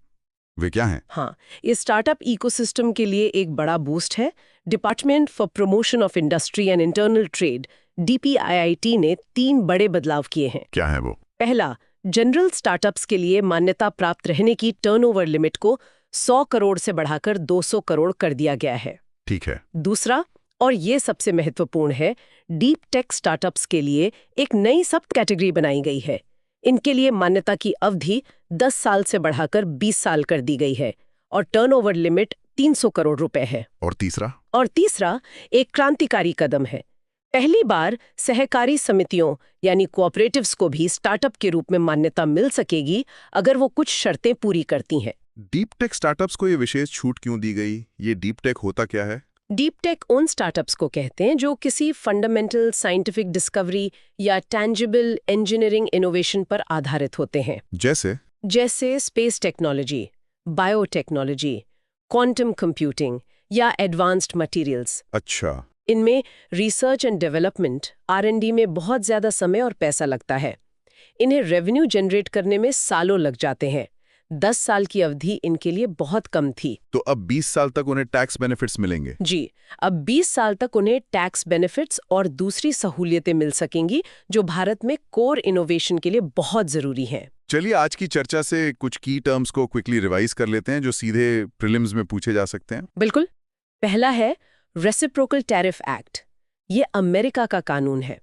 वे क्या हैं? हाँ, ये स्टार्टअप इकोसिस्टम के लिए एक बड़ा बूस्ट है। Department for promotion of industry and internal trade DPIIT ने 3 बड़े बदलाव किए हैं। क्या है वो? पहला, जनरल स्टार्टअप्स के लिए मान्यता प्राप्त रहने की टर्नओवर लिमिट को 100 करोड़ से बढ़ाकर 200 करोड़ कर दिया गया है। ठीक है। दूसरा, और ये सबसे महत्वपूर्ण है, डीप टेक स्टार्टअप्स के लिए एक नई सब कैटेगरी बनाई गई है। इनके लिए मान्यता की अवधि 10 साल से बढ़ाकर 20 साल कर दी गई है और टर्नओवर लिमिट 300 करोड़ रुपए है। और तीसरा? और तीसरा एक क्रांतिकारी कदम है। पहली बार सहकारी समितियों यानी कोऑपरेटिव्स को भी स्टार्टअप के रूप में मान्यता मिल सकेगी अगर वो कुछ शर्तें पूरी करती हैं। डीप टेक स्टार्टअप्स को ये विशेष छूट क्यों दी गई? ये डीप टेक होता क्या है? डीप टेक उन स्टार्टअप्स को कहते हैं जो किसी फंडामेंटल साइंटिफिक डिस्कवरी या टैंजिबल इंजीनियरिंग इनोवेशन पर आधारित होते हैं। जैसे space technology, biotechnology, quantum computing या एडवांस्ड मटेरियल्स। अच्छा। इनमें रिसर्च एंड डेवलपमेंट R&D में बहुत ज्यादा समय और पैसा लगता है। इन्हें रेवेन्यू जनरेट करने में सालों लग जाते हैं। 10 साल की अवधि इनके लिए बहुत कम थी। तो अब 20 साल तक उन्हें टैक्स बेनिफिट्स मिलेंगे? जी, अब 20 साल तक उन्हें टैक्स बेनिफिट्स और दूसरी सहूलियतें मिल सकेंगी जो भारत में कोर इनोवेशन के लिए बहुत जरूरी हैं। चलिए आज की चर्चा से कुछ की टर्म्स को क्विकली रिवाइज कर लेते हैं जो सीधे प्रीलिम्स में पूछे जा सकते हैं। बिल्कुल। पहला है रेसिप्रोकल टैरिफ एक्ट। ये अमेरिका का कानून है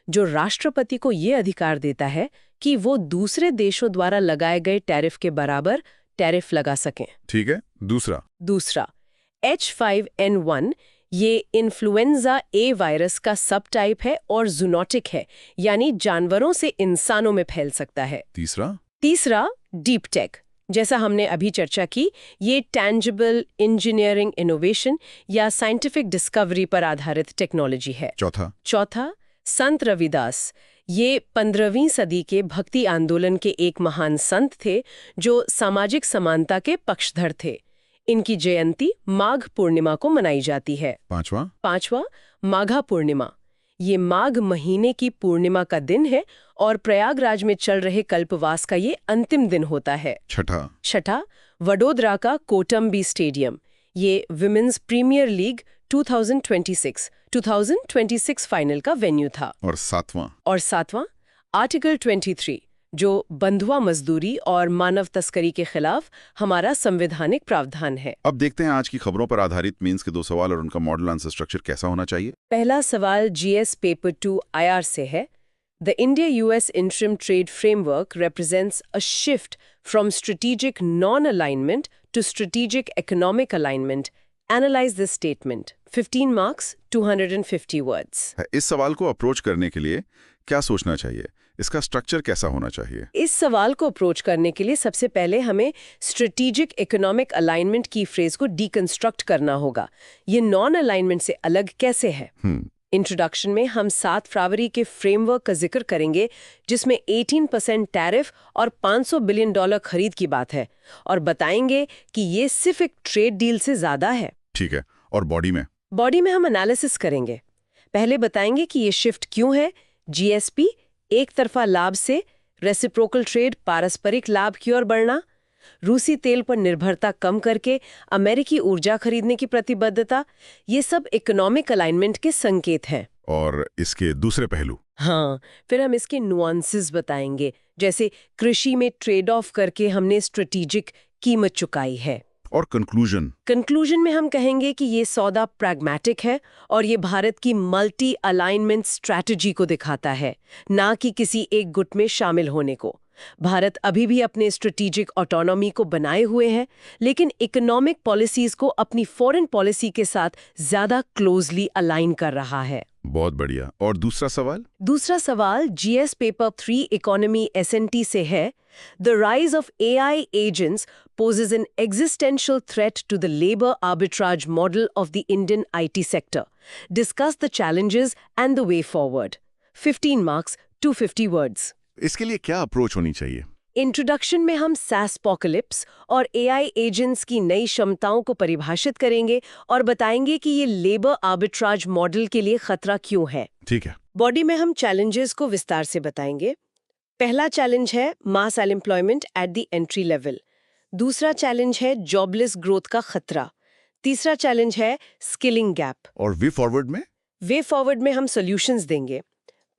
जो राष्ट्रपति को ये अधिकार देता है कि वो दूसरे देशों द्वारा लगाए गए टैरिफ के बराबर टैरिफ लगा सकें। ठीक है। दूसरा H5N1 ये इन्फ्लुएंजा A वायरस का सब टाइप है और जूनोटिक है, यानी जानवरों से इंसानों में फैल सकता है। तीसरा डीप टेक, जैसा हमने अभी चर्चा की, ये टैंजिबल इंजीनियरिंग इनोवेशन या साइंटिफिक डिस्कवरी पर आधारित टेक्नोलॉजी है। चौथा संत रविदास, ये 15वीं सदी के भक्ति आंदोलन के एक महान संत थे जो सामाजिक समानता के पक्षधर थे। इनकी जयंती माघ पूर्णिमा को मनाई जाती है। पांचवा माघा पूर्णिमा, ये माघ महीने की पूर्णिमा का दिन है और प्रयागराज में चल रहे कल्पवास का ये अंतिम दिन होता है। छठा वडोदरा का कोटम्बी स्टेडियम, ये विमेंस प्रीमियर लीग 2026 फाइनल का वेन्यू था। और सातवां आर्टिकल 23, जो बंधुआ मजदूरी और मानव तस्करी के खिलाफ हमारा संवैधानिक प्रावधान है। अब देखते हैं आज की खबरों पर आधारित मेंस के 2 सवाल और उनका मॉडल आंसर स्ट्रक्चर कैसा होना चाहिए। पहला सवाल GS पेपर 2 IR से है। The India-US interim trade framework represents a shift from strategic non-alignment to strategic economic alignment analyse this statement 15 marks 250 words. इस सवाल को अप्रोच करने के लिए क्या सोचना चाहिए? इसका स्ट्रक्चर कैसा होना चाहिए? इस सवाल को अप्रोच करने के लिए सबसे पहले हमें स्ट्रेटेजिक इकोनॉमिक अलाइनमेंट की फ्रेज को डिकंस्ट्रक्ट करना होगा। ये नॉन अलाइनमेंट से अलग कैसे है? इंट्रोडक्शन में हम 7 फरवरी के फ्रेमवर्क का जिक्र करेंगे, जिसमें 18% टैरिफ और $500 बिलियन खरीद की बात है, और बताएंगे कि ये सिर्फ एक ट्रेड डील से ज्यादा है। ठीक है, और बॉडी में हम एनालिसिस करेंगे। पहले बताएंगे कि ये शिफ्ट क्यों है। जीएसपी एक तरफा लाभ से रेसिप्रोकल ट्रेड पारस्परिक लाभ की ओर बढ़ना, रूसी तेल पर निर्भरता कम करके अमेरिकी ऊर्जा खरीदने की प्रतिबद्धता, ये सब इकोनॉमिक अलाइनमेंट के संकेत हैं। और इसके दूसरे पहलू? हाँ, फिर हम इसके नुआंसेस बताएंगे, जैसे कृषि में ट्रेड ऑफ करके हमने स्ट्रेटेजिक कीमत चुकाई है। और कंक्लूजन में हम कहेंगे कि ये सौदा प्रैग्मैटिक है और ये भारत की मल्टी अलाइनमेंट स्ट्रैटेजी को दिखाता है, ना कि किसी एक गुट में शामिल होने को। भारत अभी भी अपने स्ट्रेटेजिक ऑटोनॉमी को बनाए हुए है, लेकिन इकोनॉमिक पॉलिसीज को अपनी फॉरेन पॉलिसी के साथ ज्यादा क्लोजली अलाइन कर रहा है। बहुत बढ़िया। और दूसरा सवाल जीएस पेपर 3 इकोनॉमी एसएनटी से है। The rise of AI agents poses an existential threat to the labor arbitrage model of the Indian IT sector. Discuss the challenges and the way forward. 15 marks, 250 words. इसके लिए क्या approach होनी चाहिए? Introduction में हम SaaSpocalypse और AI agents की नई क्षमताओं को परिभाषित करेंगे और बताएंगे कि ये लेबर आर्बिट्राज मॉडल के लिए खतरा क्यों है। ठीक है। बॉडी में हम चैलेंजेस को विस्तार से बताएंगे। पहला चैलेंज है mass unemployment at the entry level. दूसरा चैलेंज है जॉबलेस ग्रोथ का खतरा। तीसरा चैलेंज है स्किलिंग गैप। और वे फॉरवर्ड में हम सॉल्यूशंस देंगे।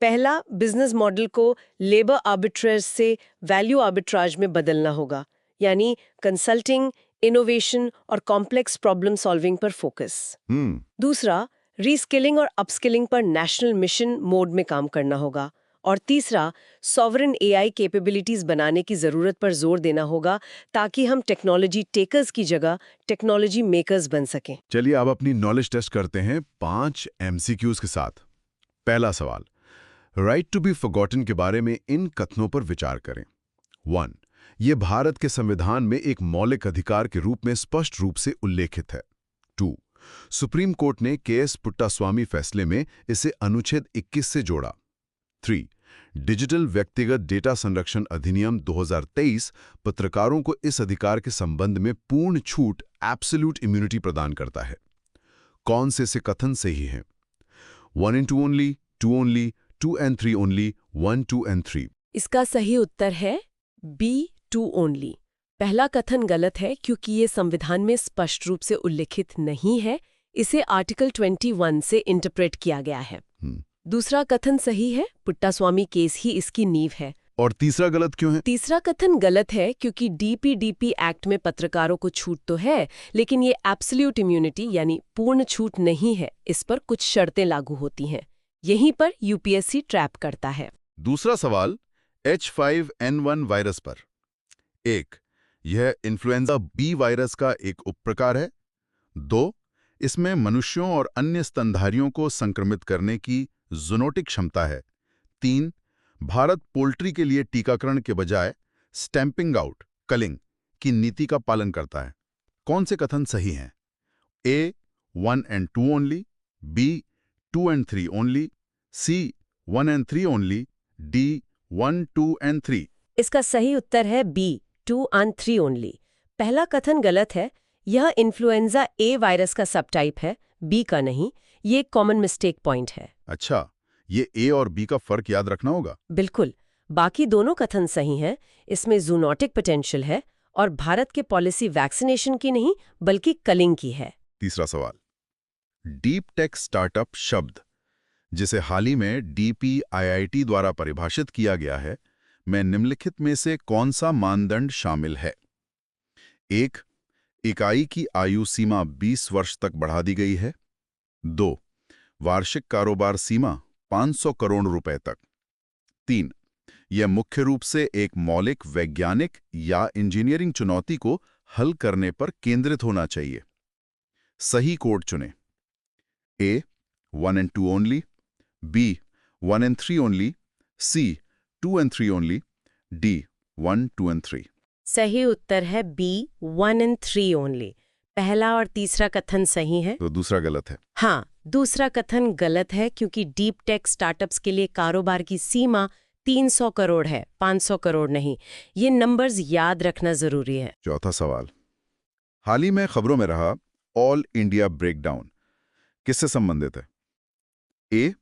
पहला, बिजनेस मॉडल को लेबर आर्बिट्रेज से वैल्यू आर्बिट्राज में बदलना होगा, यानी कंसल्टिंग, इनोवेशन और कॉम्प्लेक्स प्रॉब्लम सॉल्विंग पर फोकस। दूसरा, रीस्किलिंग और अपस्किलिंग पर नेशनल मिशन मोड में काम करना होगा। और तीसरा, सॉवरेन एआई कैपेबिलिटीज बनाने की जरूरत पर जोर देना होगा, ताकि हम टेक्नोलॉजी टेकर्स की जगह टेक्नोलॉजी मेकर्स बन सकें। चलिए अब अपनी नॉलेज टेस्ट करते हैं 5 MCQs के साथ। पहला सवाल, राइट टू बी फॉरगॉटन के बारे में इन कथनों पर विचार करें। 1. ये भारत के संविधान में एक मौलिक अधिकार के रूप में स्पष्ट रूप से उल्लेखित है। 2. सुप्रीम कोर्ट ने केएस पुट्टास्वामी फैसले में इसे अनुच्छेद 21 से जोड़ा। 3. डिजिटल व्यक्तिगत डेटा संरक्षण अधिनियम 2023 पत्रकारों को इस अधिकार के संबंध में पूर्ण छूट एब्सोल्यूट इम्यूनिटी प्रदान करता है। कौन से कथन सही हैं? 1 and 2 only, 2 only, 2 and 3 only, 1, 2 and 3। इसका सही उत्तर है B, 2 only। पहला कथन गलत है क्योंकि ये संविधान में स्पष्ट रूप से उल्लिखित नहीं है। इसे आर्टिकल 21 से इंटरप्रेट किया गया है। दूसरा कथन सही है, पुट्टास्वामी केस ही इसकी नींव है। और तीसरा गलत क्यों है? तीसरा कथन गलत है क्योंकि DPDP एक्ट में पत्रकारों को छूट तो है, लेकिन ये एब्सोल्यूट इम्यूनिटी यानी पूर्ण छूट नहीं है। इस पर कुछ शर्तें लागू होती हैं। यहीं पर यूपीएससी ट्रैप करता है। दूसरा सवाल, H5N1 वायरस पर। 1. यह इन्फ्लुएंजा B वायरस का एक उपप्रकार है। 2. इसमें मनुष्यों और अन्य स्तनधारियों को संक्रमित करने की ज़ूनोटिक क्षमता है। 3. भारत पोल्ट्री के लिए टीकाकरण के बजाय स्टैंपिंग आउट कलिंग की नीति का पालन करता है। कौन से कथन सही हैं? A, 1 and 2 only, B, 2 and 3 only, C, 1 and 3 only, D, 1, 2 and 3। इसका सही उत्तर है B, 2 and 3 only। पहला कथन गलत है। यह इन्फ्लुएंजा A वायरस का सबटाइप है, B का नहीं। ये एक कॉमन मिस्टेक पॉइंट है। अच्छा, ये A और B का फर्क याद रखना होगा। बिल्कुल, बाकी दोनों कथन सही हैं। इसमें जूनोटिक पोटेंशियल है और भारत के पॉलिसी वैक्सीनेशन की नहीं बल्कि कलिंग की है। तीसरा सवाल, डीप टेक स्टार्टअप शब्द, जिसे हाल ही में DPIIT द्वारा परिभाषित किया गया है, में निम्नलिखित में से कौन सा मानदंड शामिल है? 1. इकाई की आयु सीमा 20 वर्ष तक बढ़ा दी गई है। 2. वार्षिक कारोबार सीमा 500 करोड़ रुपए तक। 3. यह मुख्य रूप से एक मौलिक वैज्ञानिक या इंजीनियरिंग चुनौती को हल करने पर केंद्रित होना चाहिए। सही कोड चुनें। A 1 and 2 only, B 1 and 3 only, C 2 and 3 only, D 1, 2 and 3। सही उत्तर है B 1 and 3 ओनली। पहला और तीसरा कथन सही है। तो दूसरा गलत है। हाँ, दूसरा कथन गलत है क्योंकि डीप टेक स्टार्टअप्स के लिए कारोबार की सीमा 300 करोड़ है, 500 करोड़ नहीं। ये नंबर्स याद रखना जरूरी है। चौथा सवाल, हाल ही में खबरों में रहा ऑल इंडिया ब्रेकडाउन किससे संबंधित है? ए,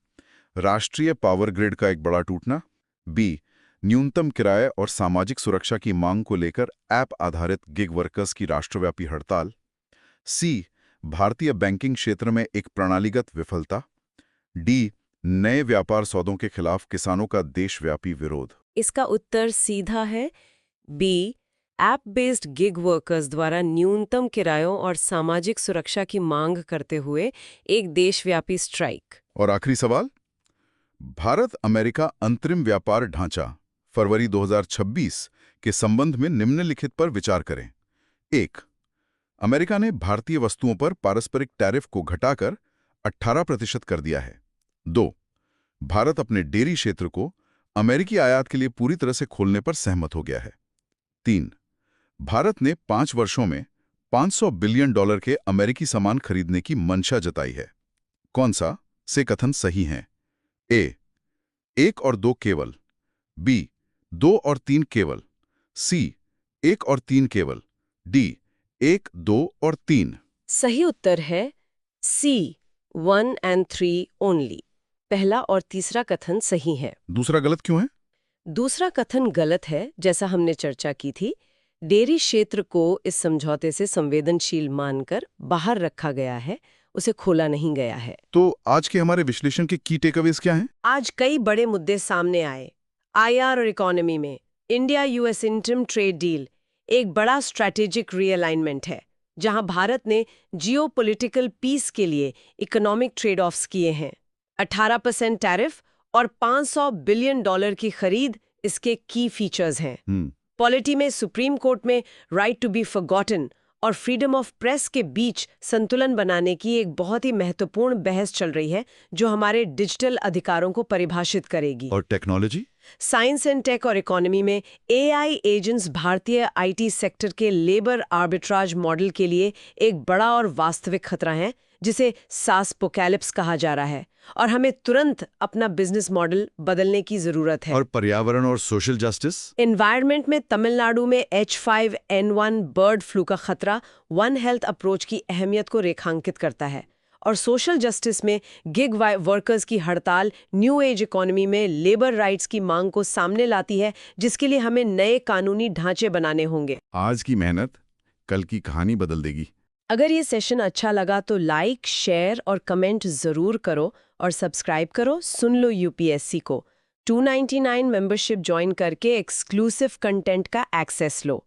राष्ट्रीय पावर ग्रिड का एक बड़ा टूटना, बी, न्यूनतम किराए और सामाजिक सुरक्षा की मांग को लेकर ऐप आधारित गिग वर्कर्स की राष्ट्रव्यापी हड़ताल, सी, भारतीय बैंकिंग क्षेत्र में एक प्रणालीगत विफलता, डी, नए व्यापार सौदों के खिलाफ किसानों का देशव्यापी विरोध। इसका उत्तर सीधा है B, app based gig workers द्वारा न्यूनतम किरायों और सामाजिक सुरक्षा की मांग करते हुए एक देशव्यापी स्ट्राइक। और आखिरी सवाल, भारत अमेरिका अंतरिम व्यापार ढांचा फरवरी 2026 के संबंध में निम्नलिखित पर विचार करें। 1. अमेरिका ने भारतीय वस्तुओं पर पारस्परिक टैरिफ को घटाकर 18% कर दिया है। 2. भारत अपने डेयरी क्षेत्र को अमेरिकी आयात के लिए पूरी तरह से खोलने पर सहमत हो गया है। 3. भारत ने 5 वर्षों में $500 बिलियन के अमेरिकी सामान खरीदने की मंशा जताई है। कौन सा से कथन सही हैं? ए, 1 और 2 केवल, बी, 2 और 3 केवल, सी, 1 और 3 केवल, डी, 1, 2 और 3। सही उत्तर है सी, 1 and 3 ओनली। पहला और तीसरा कथन सही है। दूसरा गलत क्यों है? दूसरा कथन गलत है, जैसा हमने चर्चा की थी। डेयरी क्षेत्र को इस समझौते से संवेदनशील मानकर बाहर रखा गया है, उसे खोला नहीं गया है। तो आज के हमारे विश्लेषण के की टेकअवेज क्या हैं? आज कई बड़े मुद्दे सामने आए। आईआर और इकोनॉमी में India US interim trade deal एक बड़ा स्ट्रैटेजिक रीअलाइनमेंट है, जहां भारत ने जियोपॉलिटिकल पीस के लिए इकोनॉमिक ट्रेड ऑफ्स किए हैं। 18% टैरिफ और $500 बिलियन की खरीद इसके की फीचर्स हैं। पॉलिटी में सुप्रीम कोर्ट में राइट टू बी फॉरगॉटन और फ्रीडम ऑफ प्रेस के बीच संतुलन बनाने की एक बहुत ही महत्वपूर्ण बहस चल रही है, जो हमारे डिजिटल अधिकारों को परिभाषित करेगी। और टेक्नोलॉजी, साइंस एंड टेक और इकोनॉमी में एआई एजेंट्स भारतीय आईटी सेक्टर के लेबर आर्बिट्राज मॉडल के लिए एक बड़ा और वास्तविक खतरा है, जिसे सासपोकैलिप्स कहा जा रहा है, और हमें तुरंत अपना बिजनेस मॉडल बदलने की जरूरत है। और पर्यावरण और सोशल जस्टिस, एनवायरनमेंट में तमिलनाडु में H5N1 बर्ड फ्लू का खतरा वन हेल्थ अप्रोच की अहमियत को रेखांकित करता है, और सोशल जस्टिस में गिग वर्कर्स की हड़ताल न्यू एज इकोनॉमी में लेबर राइट्स की मांग को सामने लाती है, जिसके लिए हमें नए कानूनी ढांचे बनाने होंगे। आज की मेहनत कल की कहानी बदल देगी। अगर ये सेशन अच्छा लगा तो लाइक, शेयर और कमेंट जरूर करो, और सब्सक्राइब करो सुन लो यूपीएससी को। 299 मेंबरशिप ज्वाइन करके एक्सक्लूसिव कंटेंट का एक्सेस लो।